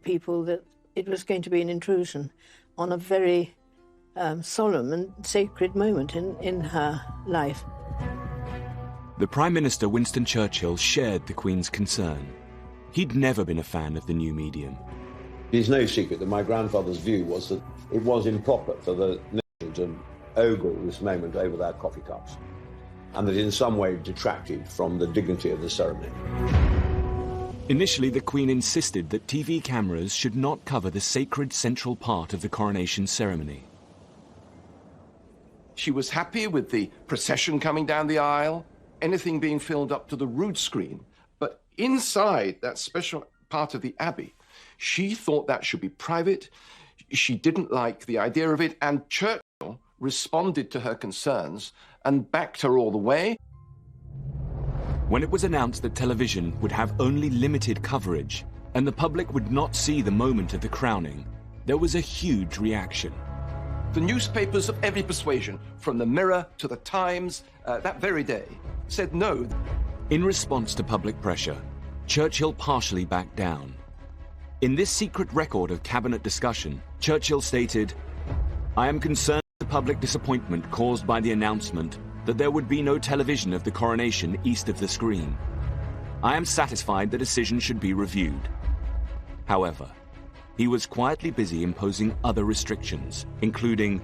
people that it was going to be an intrusion on a very solemn and sacred moment in her life. The Prime Minister, Winston Churchill, shared the Queen's concern. He'd never been a fan of the new medium. It's no secret that my grandfather's view was that it was improper for the nation to ogle this moment over their coffee cups, and that in some way detracted from the dignity of the ceremony. Initially, the Queen insisted that TV cameras should not cover the sacred central part of the coronation ceremony. She was happy with the procession coming down the aisle, anything being filmed up to the rood screen. But inside that special part of the Abbey, she thought that should be private. She didn't like the idea of it, and Churchill responded to her concerns and backed her all the way. When it was announced that television would have only limited coverage and the public would not see the moment of the crowning, there was a huge reaction. The newspapers of every persuasion, from the Mirror to the Times, that very day, said no. In response to public pressure, Churchill partially backed down. In this secret record of cabinet discussion, Churchill stated, "I am concerned with the public disappointment caused by the announcement that there would be no television of the coronation east of the screen. I am satisfied the decision should be reviewed." However, he was quietly busy imposing other restrictions, including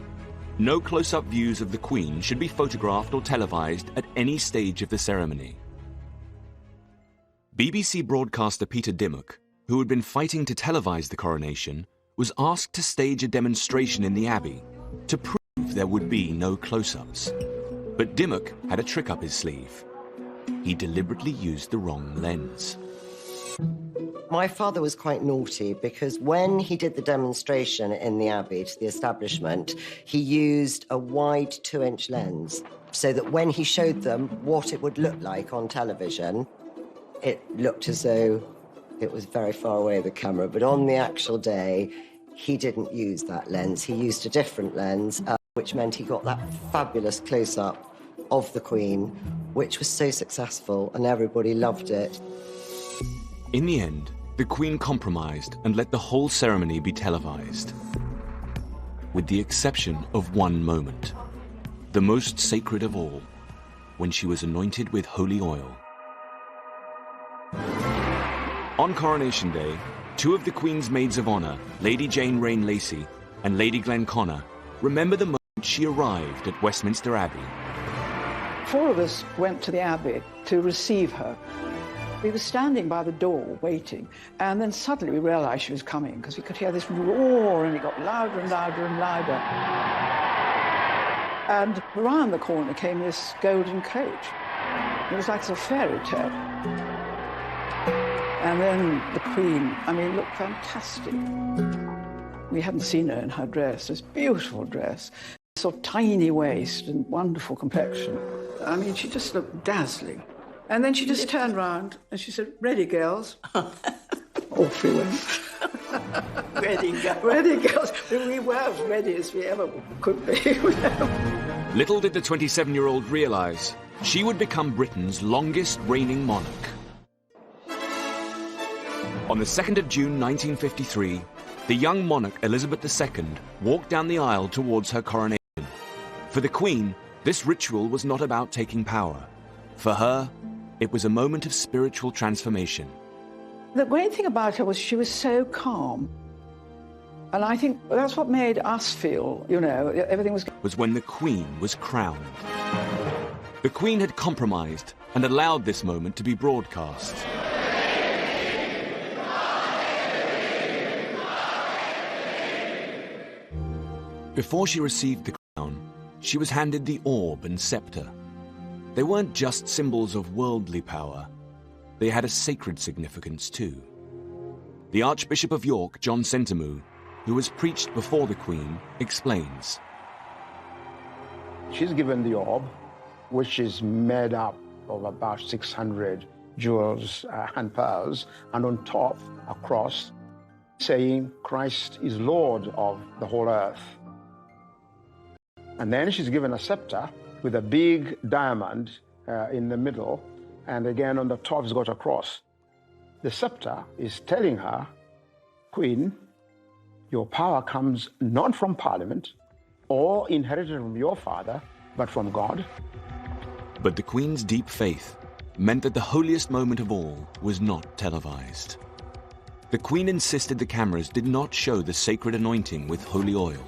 no close-up views of the Queen should be photographed or televised at any stage of the ceremony. BBC broadcaster Peter Dimmock, who had been fighting to televise the coronation, was asked to stage a demonstration in the Abbey to prove there would be no close-ups. But Dimmock had a trick up his sleeve. He deliberately used the wrong lens. My father was quite naughty because when he did the demonstration in the Abbey to the establishment, he used a wide 2-inch lens so that when he showed them what it would look like on television, it looked as though it was very far away of the camera. But on the actual day, he didn't use that lens. He used a different lens, which meant he got that fabulous close-up of the Queen, which was so successful and everybody loved it. In the end, the Queen compromised and let the whole ceremony be televised. With the exception of one moment, the most sacred of all, when she was anointed with holy oil. On Coronation Day, 2 of the Queen's maids of honour, Lady Jane Rain Lacy and Lady Glenconnor, remember the moment she arrived at Westminster Abbey. 4 of us went to the Abbey to receive her. We were standing by the door waiting, and then suddenly we realised she was coming because we could hear this roar and it got louder and louder and louder. And around the corner came this golden coach. It was like a fairy tale. And then the Queen, I mean, looked fantastic. We hadn't seen her in her dress, this beautiful dress, sort of tiny waist and wonderful complexion. I mean, she just looked dazzling. And then she just turned round and she said, "Ready, girls?" Off we went. Ready, girls. Ready, girls. We were as ready as we ever could be. Little did the 27-year-old realise she would become Britain's longest reigning monarch. On the 2nd of June 1953, the young monarch Elizabeth II walked down the aisle towards her coronation. For the Queen, this ritual was not about taking power. For her, it was a moment of spiritual transformation. The great thing about her was she was so calm. And I think that's what made us feel, you know, everything was when the Queen was crowned. The Queen had compromised and allowed this moment to be broadcast. Before she received the crown, she was handed the orb and scepter. They weren't just symbols of worldly power. They had a sacred significance too. The Archbishop of York, John Sentamu, who has preached before the Queen, explains. She's given the orb, which is made up of about 600 jewels and pearls, and on top, a cross, saying Christ is Lord of the whole earth. And then she's given a scepter with a big diamond in the middle, and again on the top has got a cross. The scepter is telling her, Queen, your power comes not from Parliament or inherited from your father, but from God. But the Queen's deep faith meant that the holiest moment of all was not televised. The Queen insisted the cameras did not show the sacred anointing with holy oil.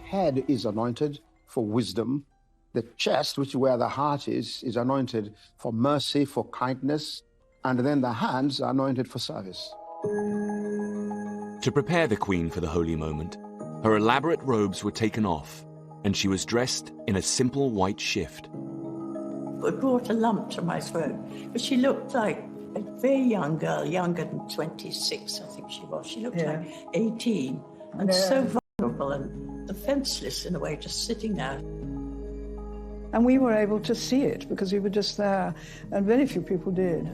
head is anointed for wisdom. The chest, which is where the heart is anointed for mercy, for kindness. And then the hands are anointed for service. To prepare the Queen for the holy moment, her elaborate robes were taken off, and she was dressed in a simple white shift. It brought a lump to my throat, but she looked like a very young girl, younger than 26, I think she was. She looked like 18, and so vulnerable and defenseless in a way, just sitting there. And we were able to see it because we were just there, and very few people did.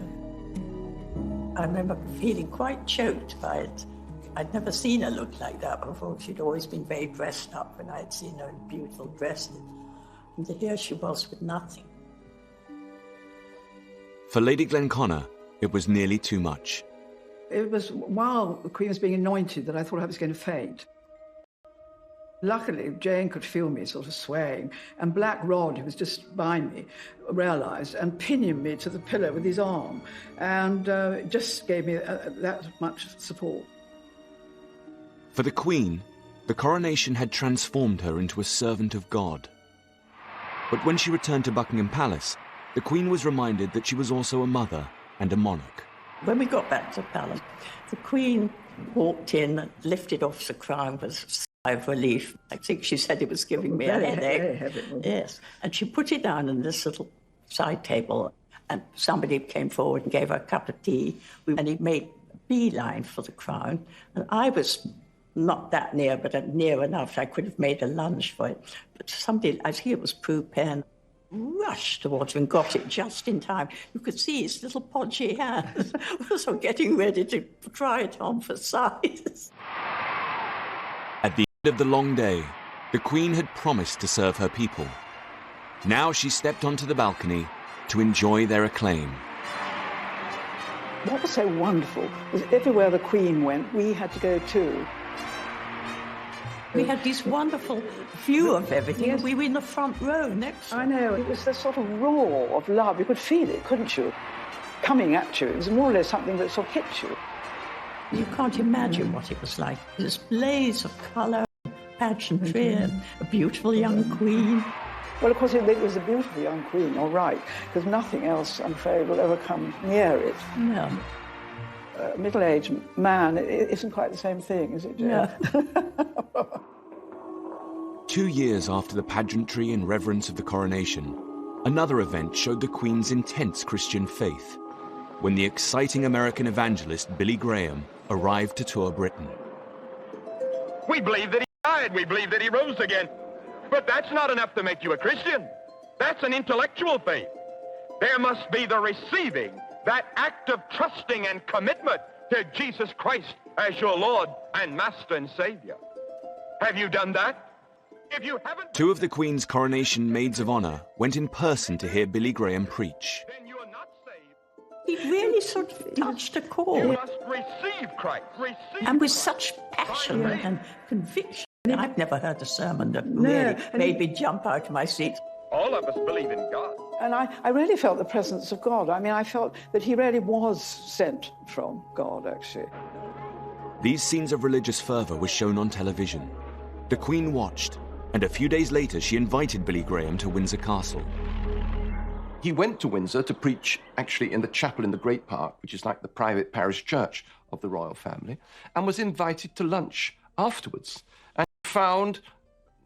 I remember feeling quite choked by it. I'd never seen her look like that before. She'd always been very dressed up when I'd seen her in beautiful dresses. And here she was with nothing. For Lady Glenconnor, it was nearly too much. It was while the Queen was being anointed that I thought I was going to faint. Luckily, Jane could feel me sort of swaying, and Black Rod, who was just behind me, realised and pinioned me to the pillar with his arm, and it just gave me that much support. For the Queen, the coronation had transformed her into a servant of God. But when she returned to Buckingham Palace, the Queen was reminded that she was also a mother and a monarch. When we got back to the palace, the Queen walked in and lifted off the crown with a sigh of relief. I think she said it was giving me a headache. Yes. And she put it down on this little side table, and somebody came forward and gave her a cup of tea, and he made a beeline for the crown. And I was not that near, but near enough. I could have made a lunge for it. But somebody, I think it was Prue Penn, rushed towards him and got it just in time. You could see his little podgy hands also getting ready to try it on for size. At the end of the long day, the Queen had promised to serve her people. Now she stepped onto the balcony to enjoy their acclaim. What was so wonderful was everywhere the Queen went, we had to go too. We had this wonderful view of everything. Yes. We were in the front row next to I know. It was this sort of roar of love. You could feel it, couldn't you? Coming at you. It was more or less something that sort of hit you. You can't imagine what it was like. This blaze of colour, pageantry, and a beautiful young queen. Well, of course, it was a beautiful young queen, all right, because nothing else, I'm afraid, will ever come near it. No. A middle-aged man, it isn't quite the same thing, is it, Jane? No. 2 years after the pageantry and reverence of the coronation, another event showed the Queen's intense Christian faith, when the exciting American evangelist Billy Graham arrived to tour Britain. We believe that he died, we believe that he rose again, but that's not enough to make you a Christian. That's an intellectual faith. There must be the receiving, that act of trusting and commitment to Jesus Christ as your Lord and Master and Savior. Have you done that? If you haven't... 2 of the Queen's coronation maids of honor went in person to hear Billy Graham preach. He really sort of touched a chord. You must receive Christ. Receive and with such passion and conviction. I've never heard a sermon that really made me jump out of my seat. All of us believe in God. And I really felt the presence of God. I mean, I felt that he really was sent from God, actually. These scenes of religious fervor were shown on television. The Queen watched, and a few days later she invited Billy Graham to Windsor Castle. He went to Windsor to preach actually in the chapel in the Great Park, which is like the private parish church of the royal family, and was invited to lunch afterwards, and found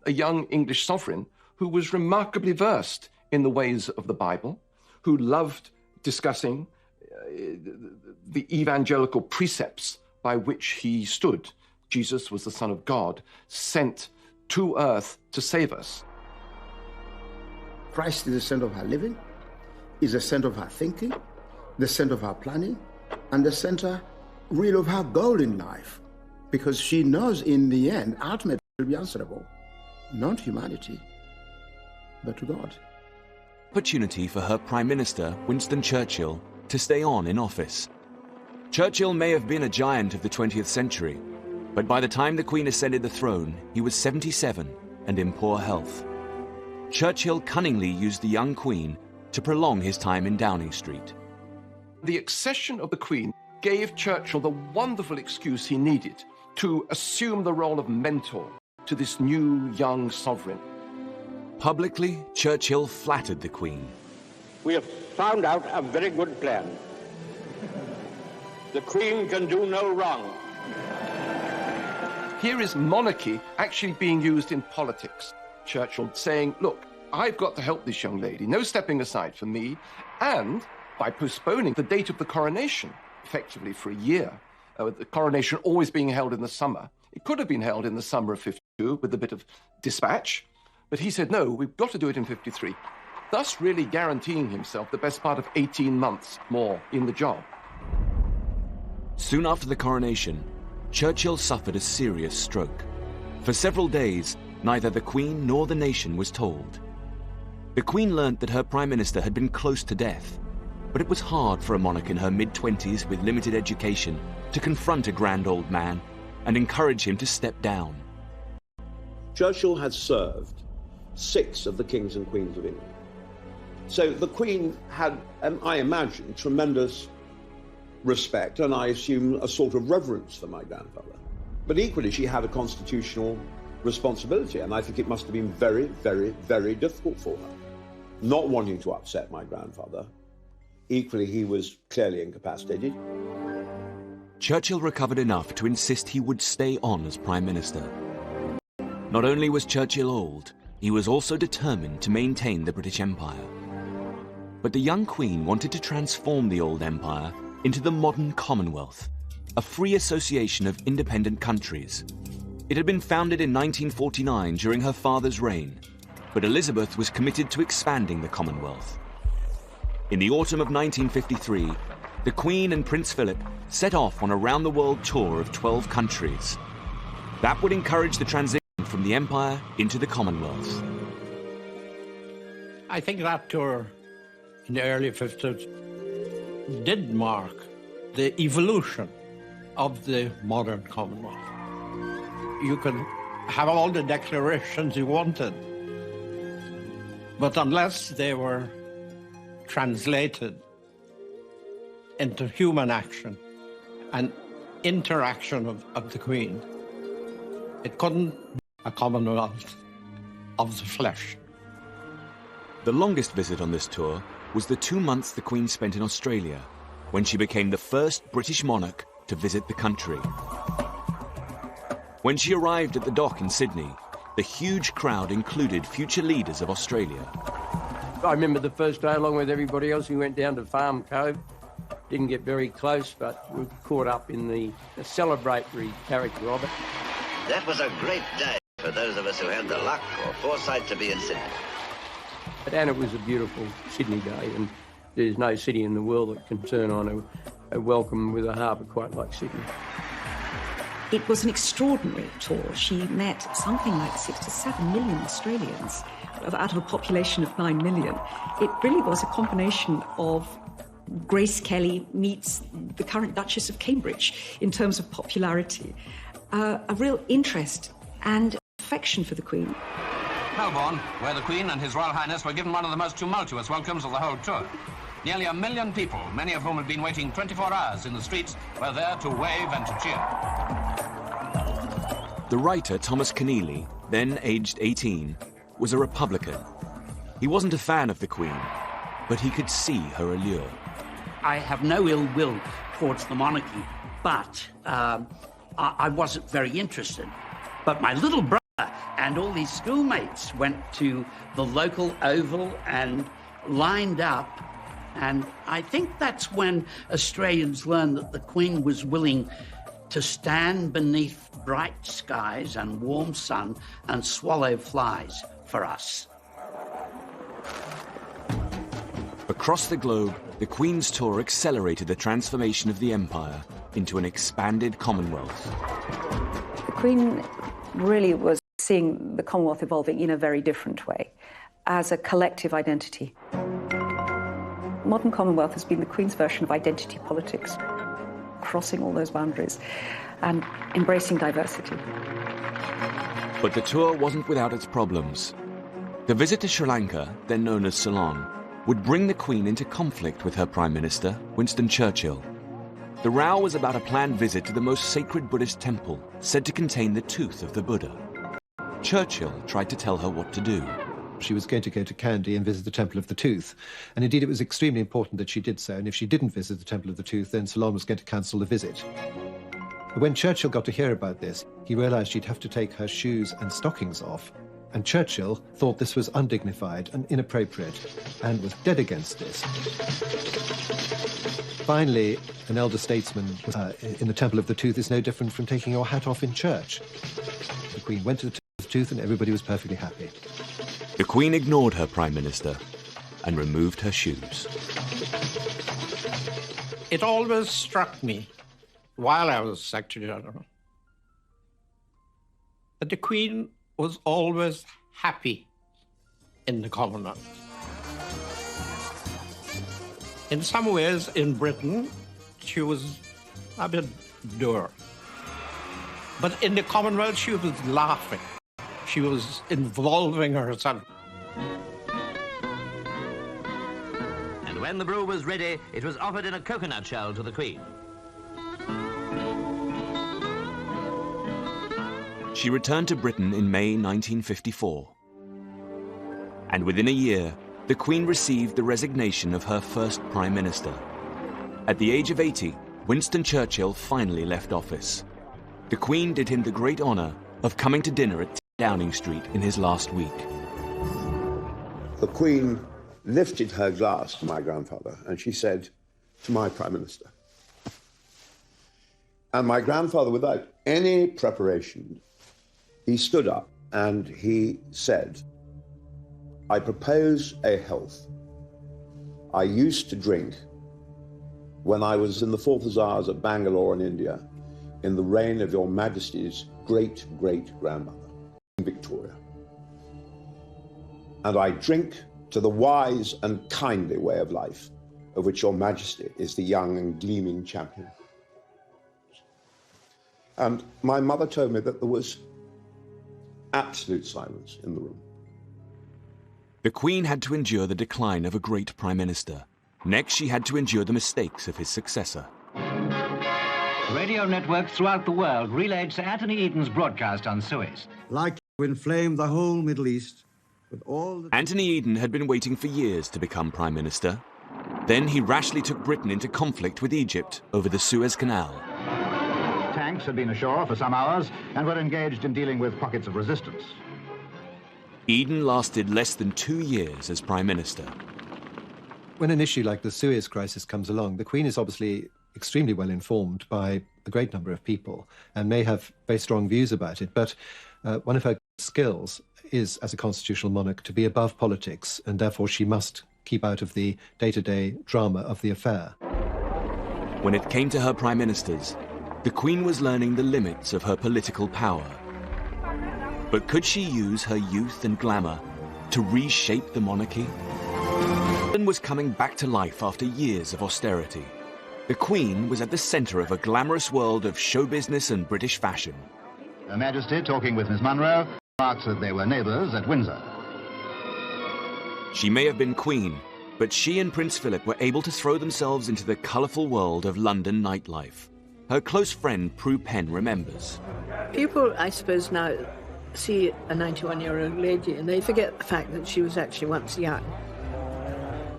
a young English sovereign who was remarkably versed in the ways of the Bible, who loved discussing the evangelical precepts by which he stood. Jesus was the Son of God, sent to earth to save us. Christ is the center of our living, is the center of our thinking, the center of our planning, and the center, really, of her goal in life. Because she knows in the end, ultimately, will be answerable, not to humanity, but to God. Opportunity for her Prime Minister, Winston Churchill, to stay on in office. Churchill may have been a giant of the 20th century, but by the time the Queen ascended the throne, he was 77 and in poor health. Churchill cunningly used the young Queen to prolong his time in Downing Street. The accession of the Queen gave Churchill the wonderful excuse he needed to assume the role of mentor to this new young sovereign. Publicly, Churchill flattered the Queen. We have found out a very good plan. The Queen can do no wrong. Here is monarchy actually being used in politics. Churchill saying, look, I've got to help this young lady, no stepping aside for me, and by postponing the date of the coronation, effectively for a year, the coronation always being held in the summer. It could have been held in the summer of 52 with a bit of dispatch, but he said, no, we've got to do it in 53, thus really guaranteeing himself the best part of 18 months more in the job. Soon after the coronation, Churchill suffered a serious stroke. For several days, neither the Queen nor the nation was told. The Queen learnt that her Prime Minister had been close to death, but it was hard for a monarch in her mid-20s with limited education to confront a grand old man and encourage him to step down. Churchill had served 6 of the kings and queens of England. So the Queen had, I imagine, tremendous respect and I assume a sort of reverence for my grandfather. But equally, she had a constitutional responsibility, and I think it must have been very, very, very difficult for her, not wanting to upset my grandfather. Equally, he was clearly incapacitated. Churchill recovered enough to insist he would stay on as Prime Minister. Not only was Churchill old, he was also determined to maintain the British Empire. But the young Queen wanted to transform the old empire into the modern Commonwealth, a free association of independent countries. It had been founded in 1949 during her father's reign, but Elizabeth was committed to expanding the Commonwealth. In the autumn of 1953, the Queen and Prince Philip set off on a round-the-world tour of 12 countries. That would encourage the transition from the Empire into the Commonwealth. I think that tour in the early 50s did mark the evolution of the modern Commonwealth. You could have all the declarations you wanted, but unless they were translated into human action and interaction of the Queen, it couldn't be a Commonwealth of the flesh. The longest visit on this tour was the 2 months the Queen spent in Australia, when she became the first British monarch to visit the country. When she arrived at the dock in Sydney, the huge crowd included future leaders of Australia. I remember the first day, along with everybody else, we went down to Farm Cove. Didn't get very close, but we were caught up in the celebratory character of it. That was a great day for those of us who had the luck or foresight to be in Sydney. And it was a beautiful Sydney day, and there's no city in the world that can turn on a welcome with a harbour quite like Sydney. It was an extraordinary tour. She met something like 6 to 7 million Australians out of a population of 9 million. It really was a combination of Grace Kelly meets the current Duchess of Cambridge in terms of popularity, a real interest and affection for the Queen. Melbourne, where the Queen and His Royal Highness were given one of the most tumultuous welcomes of the whole tour. Nearly 1 million people, many of whom had been waiting 24 hours in the streets, were there to wave and to cheer. The writer Thomas Keneally, then aged 18, was a Republican. He wasn't a fan of the Queen, but he could see her allure. I have no ill will towards the monarchy, but I wasn't very interested. But my little brother and all these schoolmates went to the local Oval and lined up. And I think that's when Australians learned that the Queen was willing to stand beneath bright skies and warm sun and swallow flies for us. Across the globe, the Queen's tour accelerated the transformation of the empire into an expanded Commonwealth. The Queen really was seeing the Commonwealth evolving in a very different way, as a collective identity. Modern Commonwealth has been the Queen's version of identity politics, crossing all those boundaries and embracing diversity. But the tour wasn't without its problems. The visit to Sri Lanka, then known as Ceylon, would bring the Queen into conflict with her Prime Minister, Winston Churchill. The row was about a planned visit to the most sacred Buddhist temple, said to contain the tooth of the Buddha. Churchill tried to tell her what to do. She was going to go to Kandy and visit the Temple of the Tooth. And indeed, it was extremely important that she did so. And if she didn't visit the Temple of the Tooth, then Ceylon was going to cancel the visit. But when Churchill got to hear about this, he realized she'd have to take her shoes and stockings off. And Churchill thought this was undignified and inappropriate and was dead against this. Finally, an elder statesman in the Temple of the Tooth is no different from taking your hat off in church. The Queen went to the Temple of the Tooth and everybody was perfectly happy. The Queen ignored her Prime Minister and removed her shoes. It always struck me, while I was Secretary General, that the Queen was always happy in the Commonwealth. In some ways, in Britain, she was a bit dour. But in the Commonwealth, she was laughing. She was involving herself. And when the brew was ready, it was offered in a coconut shell to the Queen. She returned to Britain in May 1954. And within a year, the Queen received the resignation of her first Prime Minister. At the age of 80, Winston Churchill finally left office. The Queen did him the great honour of coming to dinner at Downing Street in his last week. The Queen lifted her glass to my grandfather and she said, "To my Prime Minister." And my grandfather, without any preparation, he stood up and he said, "I propose a health I used to drink when I was in the 4th Hussars at Bangalore in India in the reign of Your Majesty's great-great-grandmother, Victoria. And I drink to the wise and kindly way of life of which Your Majesty is the young and gleaming champion." And my mother told me that there was absolute silence in the room. The Queen had to endure the decline of a great Prime Minister. Next, she had to endure the mistakes of his successor. Radio networks throughout the world relayed Sir Anthony Eden's broadcast on Suez. Likely to inflame the whole Middle East with all the... Anthony Eden had been waiting for years to become Prime Minister. Then he rashly took Britain into conflict with Egypt over the Suez Canal. Tanks had been ashore for some hours and were engaged in dealing with pockets of resistance. Eden lasted less than 2 years as Prime Minister. When an issue like the Suez crisis comes along, the Queen is obviously extremely well informed by a great number of people and may have very strong views about it, but one of her skills is, as a constitutional monarch, to be above politics, and therefore she must keep out of the day-to-day drama of the affair. When it came to her prime ministers, the Queen was learning the limits of her political power. But could she use her youth and glamour to reshape the monarchy? London was coming back to life after years of austerity. The Queen was at the centre of a glamorous world of show business and British fashion. Her Majesty, talking with Miss Munro, remarks that they were neighbours at Windsor. She may have been Queen, but she and Prince Philip were able to throw themselves into the colourful world of London nightlife. Her close friend Prue Penn remembers. People, I suppose, now see a 91-year-old lady and they forget the fact that she was actually once young.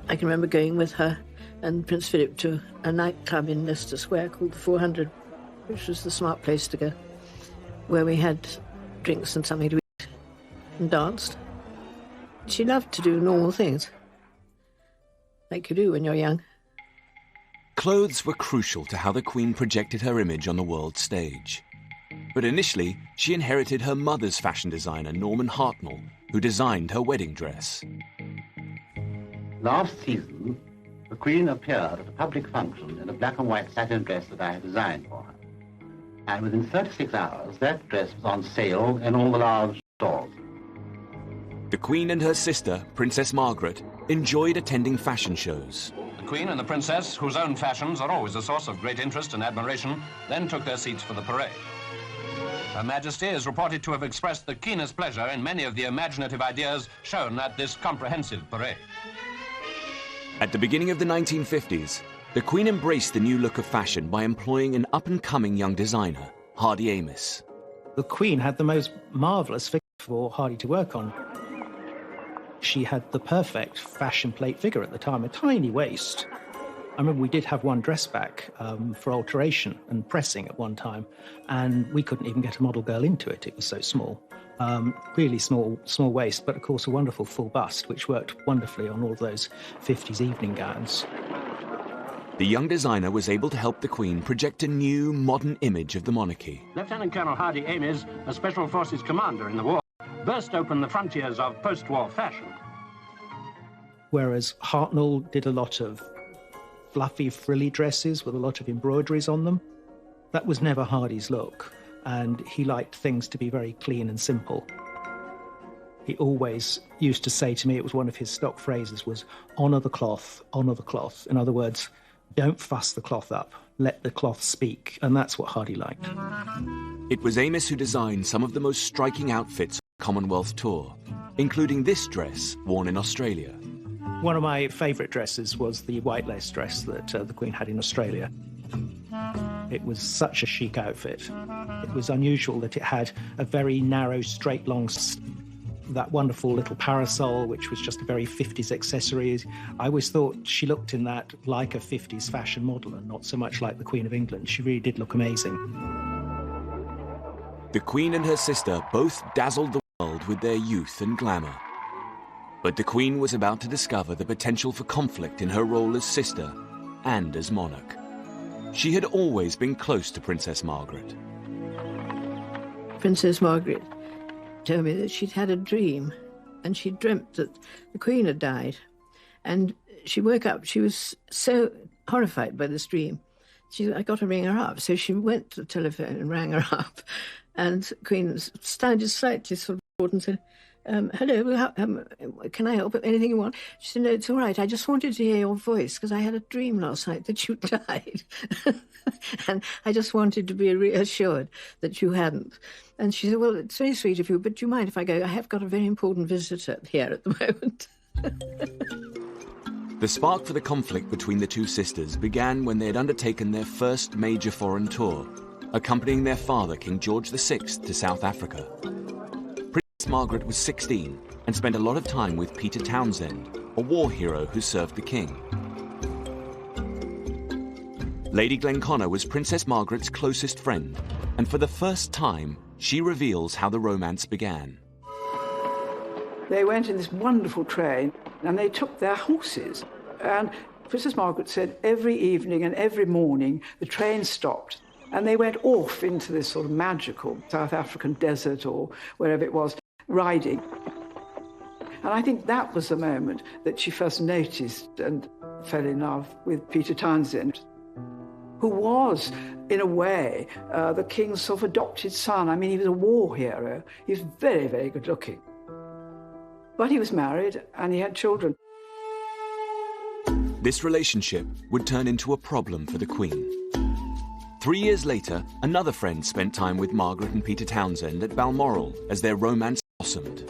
I can remember going with her and Prince Philip to a nightclub in Leicester Square called the 400, which was the smart place to go, where we had drinks and something to eat and danced. She loved to do normal things, like you do when you're young. Clothes were crucial to how the Queen projected her image on the world stage. But initially, she inherited her mother's fashion designer, Norman Hartnell, who designed her wedding dress. Last season, the Queen appeared at a public function in a black and white satin dress that I had designed for her. And within 36 hours, that dress was on sale in all the large stores. The Queen and her sister, Princess Margaret, enjoyed attending fashion shows. The Queen and the Princess, whose own fashions are always a source of great interest and admiration, then took their seats for the parade. Her Majesty is reported to have expressed the keenest pleasure in many of the imaginative ideas shown at this comprehensive parade. At the beginning of the 1950s, the Queen embraced the new look of fashion by employing an up-and-coming young designer, Hardy Amis. The Queen had the most marvellous figure of for Hardy to work on. She had the perfect fashion plate figure at the time, a tiny waist. I remember we did have one dress back for alteration and pressing at one time, and we couldn't even get a model girl into it. It was so small. Really small waist, but of course a wonderful full bust, which worked wonderfully on all those 50s evening gowns. The young designer was able to help the Queen project a new, modern image of the monarchy. Lieutenant Colonel Hardy Ames, a Special Forces commander in the war, burst open the frontiers of post-war fashion. Whereas Hartnell did a lot of fluffy, frilly dresses with a lot of embroideries on them. That was never Hardy's look, and he liked things to be very clean and simple. He always used to say to me, it was one of his stock phrases, was honour the cloth, honour the cloth. In other words, don't fuss the cloth up, let the cloth speak, and that's what Hardy liked. It was Ames who designed some of the most striking outfits on the Commonwealth tour, including this dress worn in Australia. One of my favourite dresses was the white lace dress that the Queen had in Australia. It was such a chic outfit. It was unusual that it had a very narrow, straight, long, that wonderful little parasol, which was just a very 50s accessory. I always thought she looked in that like a 50s fashion model and not so much like the Queen of England. She really did look amazing. The Queen and her sister both dazzled the world with their youth and glamour. But the Queen was about to discover the potential for conflict in her role as sister and as monarch. She had always been close to Princess Margaret. Princess Margaret told me that she'd had a dream, and she dreamt that the Queen had died. And she woke up, she was so horrified by this dream. I got to ring her up. So she went to the telephone and rang her up. And the Queen sounded slightly sort of bored and said, hello, can I help? Anything you want? She said, no, it's all right. I just wanted to hear your voice because I had a dream last night that you died. And I just wanted to be reassured that you hadn't. And she said, well, it's very sweet of you, but do you mind if I go? I have got a very important visitor here at the moment. The spark for the conflict between the two sisters began when they had undertaken their first major foreign tour, accompanying their father, King George VI, to South Africa. Princess Margaret was 16 and spent a lot of time with Peter Townsend, a war hero who served the king. Lady Glenconnor was Princess Margaret's closest friend, and for the first time, she reveals how the romance began. They went in this wonderful train, and they took their horses. And Princess Margaret said every evening and every morning the train stopped, and they went off into this sort of magical South African desert or wherever it was, riding. And I think that was the moment that she first noticed and fell in love with Peter Townsend, who was, in a way, the king's sort of adopted son. I mean, he was a war hero. He was very, very good looking. But he was married and he had children. This relationship would turn into a problem for the Queen. 3 years later, another friend spent time with Margaret and Peter Townsend at Balmoral as their romance blossomed.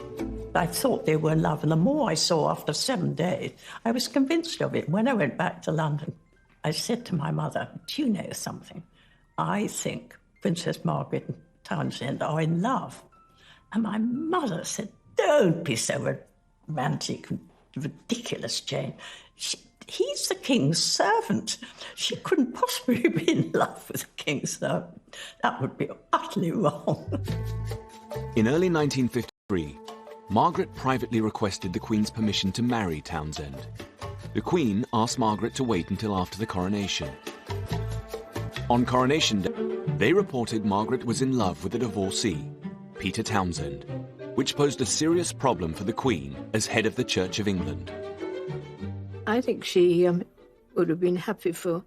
I thought they were in love, and the more I saw after 7 days, I was convinced of it. When I went back to London, I said to my mother, do you know something? I think Princess Margaret and Townsend are in love. And my mother said, don't be so romantic and ridiculous, Jane. He's the king's servant. She couldn't possibly be in love with the king's servant. That would be utterly wrong. In early 1953, Margaret privately requested the Queen's permission to marry Townsend. The Queen asked Margaret to wait until after the coronation. On Coronation Day, they reported Margaret was in love with a divorcee, Peter Townsend, which posed a serious problem for the Queen as head of the Church of England. I think she would have been happy for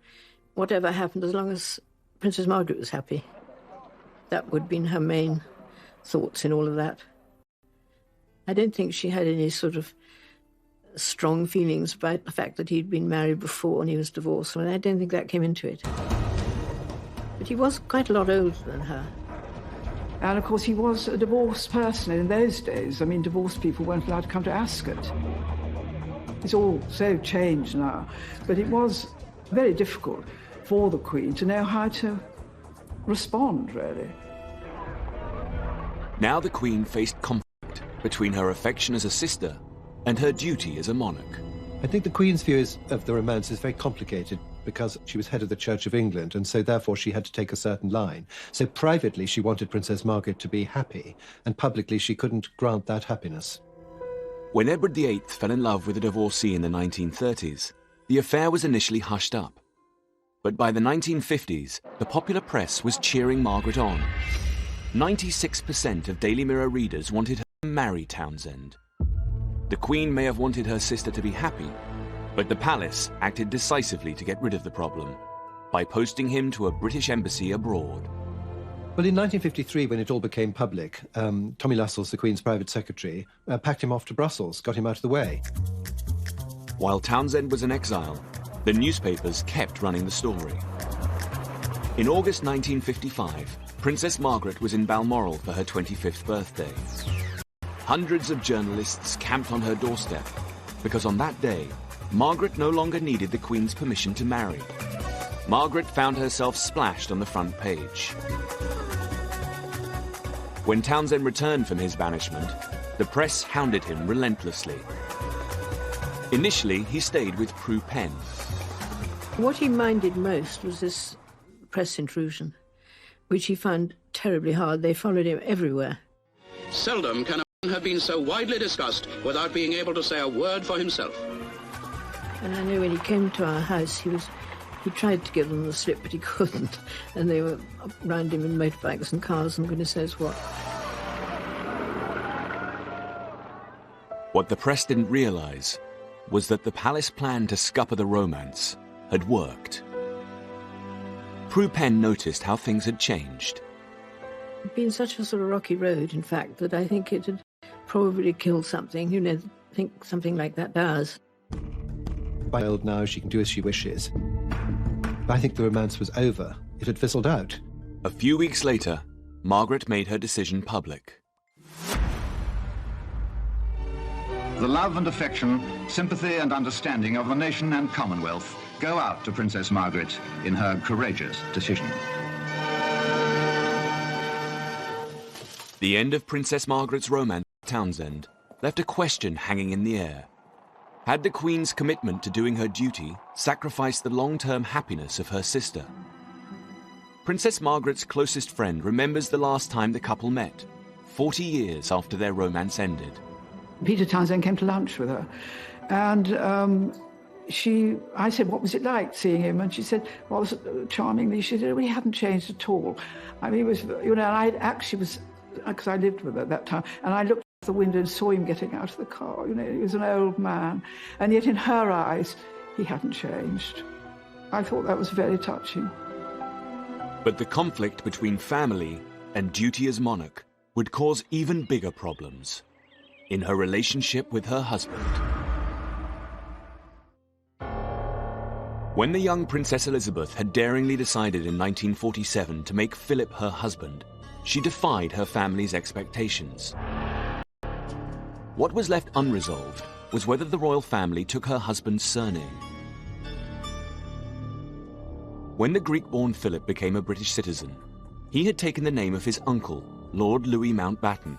whatever happened as long as Princess Margaret was happy. That would have been her main thoughts in all of that. I don't think she had any sort of strong feelings about the fact that he'd been married before and he was divorced. I don't think that came into it. But he was quite a lot older than her. And of course he was a divorced person in those days. I mean, divorced people weren't allowed to come to Ascot. It's all so changed now. But it was very difficult for the Queen to know how to respond, really. Now the Queen faced conflict between her affection as a sister and her duty as a monarch. I think the Queen's view of the romance is very complicated because she was head of the Church of England, and so therefore she had to take a certain line. So privately she wanted Princess Margaret to be happy, and publicly she couldn't grant that happiness. When Edward VIII fell in love with a divorcee in the 1930s, the affair was initially hushed up. But by the 1950s, the popular press was cheering Margaret on. 96% of Daily Mirror readers wanted her to marry Townsend. The Queen may have wanted her sister to be happy, but the palace acted decisively to get rid of the problem by posting him to a British embassy abroad. Well, in 1953, when it all became public, Tommy Lascelles, the Queen's private secretary, packed him off to Brussels, got him out of the way. While Townsend was in exile, the newspapers kept running the story. In August 1955, Princess Margaret was in Balmoral for her 25th birthday. Hundreds of journalists camped on her doorstep because on that day, Margaret no longer needed the Queen's permission to marry. Margaret found herself splashed on the front page. When Townsend returned from his banishment, the press hounded him relentlessly. Initially, he stayed with Prue Penn. What he minded most was this press intrusion, which he found terribly hard. They followed him everywhere. Seldom can a man have been so widely discussed without being able to say a word for himself. And I know when he came to our house, he tried to give them the slip, but he couldn't. And they were round him in motorbikes and cars and goodness knows what. What the press didn't realise was that the palace plan to scupper the romance had worked. Prue Penn noticed how things had changed. It'd been such a sort of rocky road, in fact, that I think it had probably killed something. You know, I think something like that does. By old now, she can do as she wishes. But I think the romance was over. It had fizzled out. A few weeks later, Margaret made her decision public. The love and affection, sympathy and understanding of the nation and Commonwealth go out to Princess Margaret in her courageous decision. The end of Princess Margaret's romance with Townsend left a question hanging in the air. Had the Queen's commitment to doing her duty sacrificed the long-term happiness of her sister? Princess Margaret's closest friend remembers the last time the couple met, 40 years after their romance ended. Peter Townsend came to lunch with her, and I said, what was it like seeing him? And she said, well, charmingly, she said, well, he hadn't changed at all. I mean, he was, you know, and I actually was, because I lived with her at that time, and I looked out the window and saw him getting out of the car. You know, he was an old man, and yet in her eyes, he hadn't changed. I thought that was very touching. But the conflict between family and duty as monarch would cause even bigger problems in her relationship with her husband. When the young Princess Elizabeth had daringly decided in 1947 to make Philip her husband, she defied her family's expectations. What was left unresolved was whether the royal family took her husband's surname. When the Greek-born Philip became a British citizen, he had taken the name of his uncle, Lord Louis Mountbatten.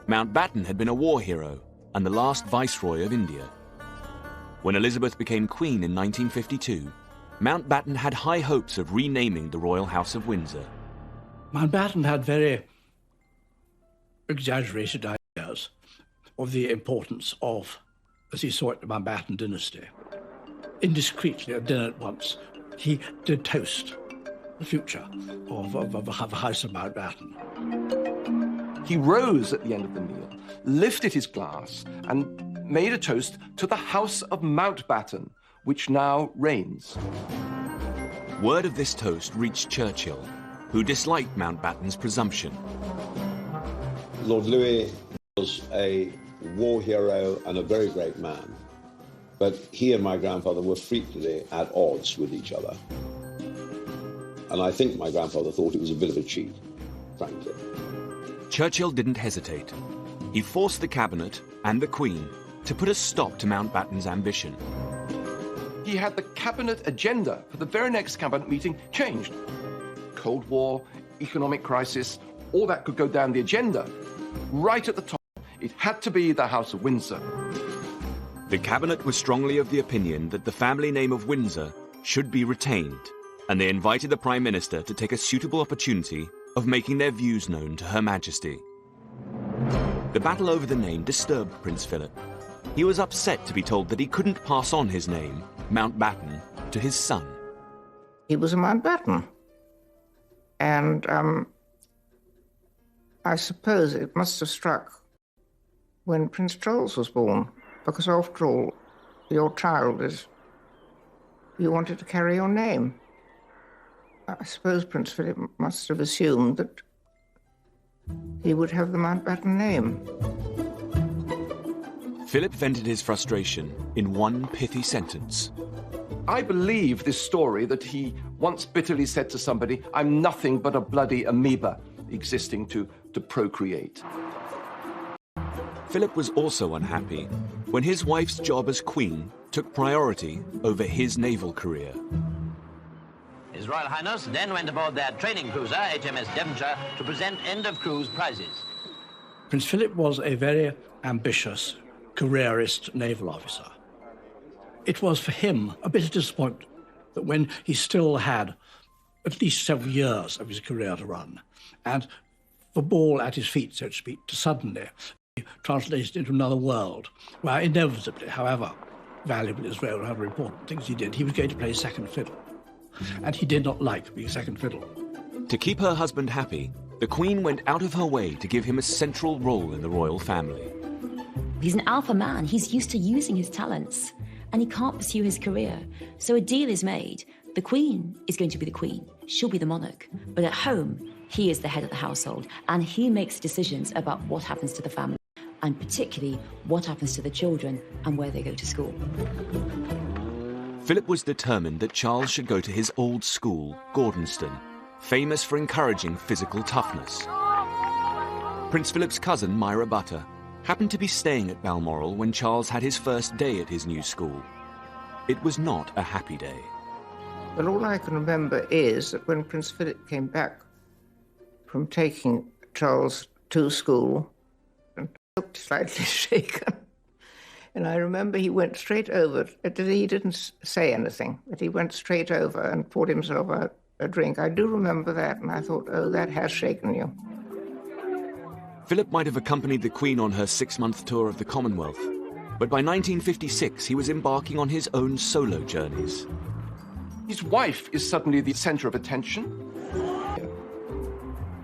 Mountbatten had been a war hero and the last Viceroy of India. When Elizabeth became Queen in 1952, Mountbatten had high hopes of renaming the Royal House of Windsor. Mountbatten had very exaggerated ideas of the importance of, as he saw it, the Mountbatten dynasty. Indiscreetly at dinner once, he did toast the future of the House of Mountbatten. He rose at the end of the meal, lifted his glass, and made a toast to the House of Mountbatten, which now reigns. Word of this toast reached Churchill, who disliked Mountbatten's presumption. Lord Louis was a war hero and a very great man, but he and my grandfather were frequently at odds with each other. And I think my grandfather thought it was a bit of a cheat, frankly. Churchill didn't hesitate. He forced the cabinet and the Queen to put a stop to Mountbatten's ambition. He had the cabinet agenda for the very next cabinet meeting changed. Cold War, economic crisis, all that could go down the agenda. Right at the top, It had to be the House of Windsor. The cabinet was strongly of the opinion that the family name of Windsor should be retained, and they invited the Prime Minister to take a suitable opportunity of making their views known to Her Majesty. The battle over the name disturbed Prince Philip. He was upset to be told that he couldn't pass on his name, Mountbatten, to his son. He was a Mountbatten. And I suppose it must have struck when Prince Charles was born, because after all, your child is, you wanted to carry your name. I suppose Prince Philip must have assumed that he would have the Mountbatten name. Philip vented his frustration in one pithy sentence. I believe this story that he once bitterly said to somebody, "I'm nothing but a bloody amoeba existing to procreate." Philip was also unhappy when his wife's job as Queen took priority over his naval career. His Royal Highness then went aboard their training cruiser, HMS Devonshire, to present end-of-cruise prizes. Prince Philip was a very ambitious, careerist naval officer. It was for him a bitter disappointment that when he still had at least several years of his career to run, and the ball at his feet, so to speak, to suddenly be translated into another world, where inevitably, however valuable his role, however important things he did, he was going to play second fiddle. And he did not like being second fiddle. To keep her husband happy, the Queen went out of her way to give him a central role in the royal family. He's an alpha man. He's used to using his talents, and he can't pursue his career. So a deal is made. The Queen is going to be the Queen. She'll be the monarch. But at home, he is the head of the household, and he makes decisions about what happens to the family, and particularly what happens to the children and where they go to school. Philip was determined that Charles should go to his old school, Gordonston, famous for encouraging physical toughness. Prince Philip's cousin, Myra Butter, happened to be staying at Balmoral when Charles had his first day at his new school. It was not a happy day. But all I can remember is that when Prince Philip came back from taking Charles to school, and looked slightly shaken. And I remember he went straight over, he didn't say anything, but he went straight over and poured himself out a drink. I do remember that, and I thought, oh, that has shaken you. Philip might have accompanied the Queen on her 6-month tour of the Commonwealth, but by 1956 he was embarking on his own solo journeys. His wife is suddenly the center of attention.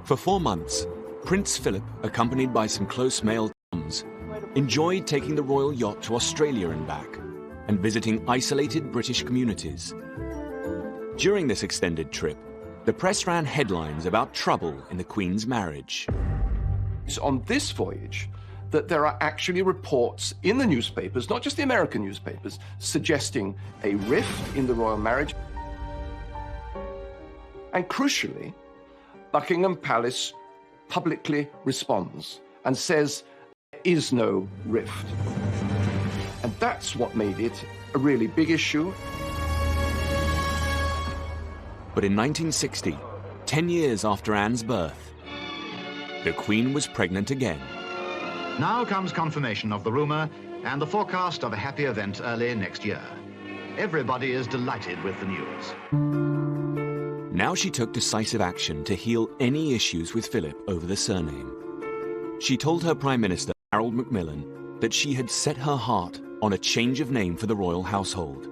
For 4 months, Prince Philip, accompanied by some close male chums, enjoyed taking the royal yacht to Australia and back, and visiting isolated British communities. During this extended trip, the press ran headlines about trouble in the Queen's marriage. It's on this voyage that there are actually reports in the newspapers, not just the American newspapers, suggesting a rift in the royal marriage. And crucially, Buckingham Palace publicly responds and says there is no rift. And that's what made it a really big issue. But in 1960, 10 years after Anne's birth, the Queen was pregnant again. Now comes confirmation of the rumour and the forecast of a happy event early next year. Everybody is delighted with the news. Now she took decisive action to heal any issues with Philip over the surname. She told her Prime Minister, Harold Macmillan, that she had set her heart on a change of name for the royal household.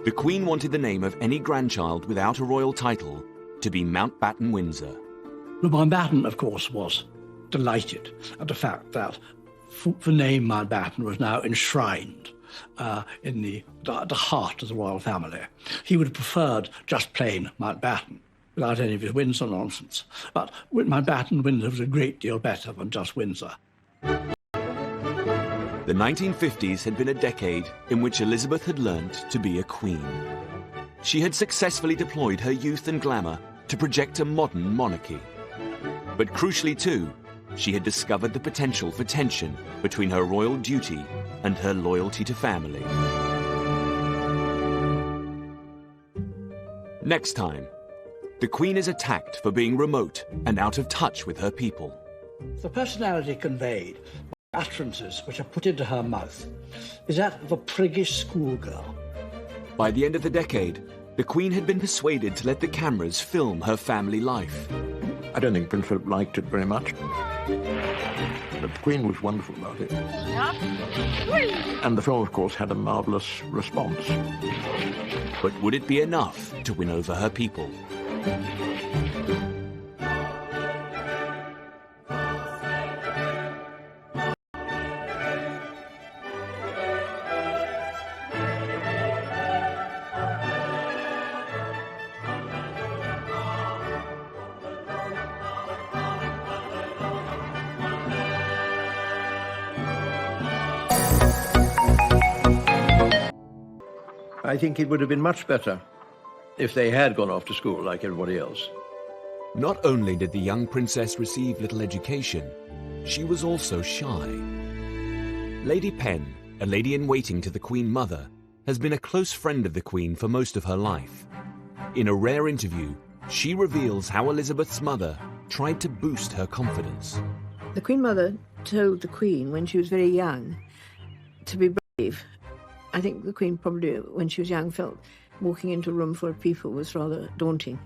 The Queen wanted the name of any grandchild without a royal title to be Mountbatten Windsor. Lord Mountbatten, of course, was delighted at the fact that the name Mountbatten was now enshrined in the heart of the royal family. He would have preferred just plain Mountbatten, without any of his Windsor nonsense. But Mountbatten Windsor was a great deal better than just Windsor. The 1950s had been a decade in which Elizabeth had learnt to be a queen. She had successfully deployed her youth and glamour to project a modern monarchy. But crucially too, she had discovered the potential for tension between her royal duty and her loyalty to family. Next time, the Queen is attacked for being remote and out of touch with her people. The personality conveyed utterances which are put into her mouth is that of a priggish schoolgirl. By the end of the decade, the Queen had been persuaded to let the cameras film her family life. I don't think Prince Philip liked it very much. But the Queen was wonderful about it. And the film, of course, had a marvellous response. But would it be enough to win over her people? I think it would have been much better if they had gone off to school like everybody else. Not only did the young princess receive little education, she was also shy. Lady Penn, a lady-in-waiting to the Queen Mother, has been a close friend of the Queen for most of her life. In a rare interview, she reveals how Elizabeth's mother tried to boost her confidence. The Queen Mother told the Queen when she was very young to be brave. I think the Queen probably, when she was young, felt walking into a room full of people was rather daunting.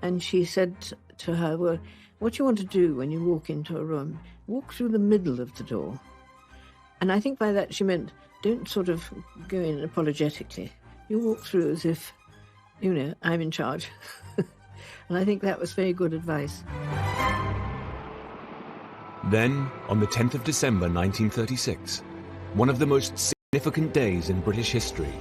And she said to her, well, what you want to do when you walk into a room, walk through the middle of the door. And I think by that she meant, don't sort of go in apologetically. You walk through as if, you know, I'm in charge. And I think that was very good advice. Then, on the 10th of December 1936, one of the most significant days in British history,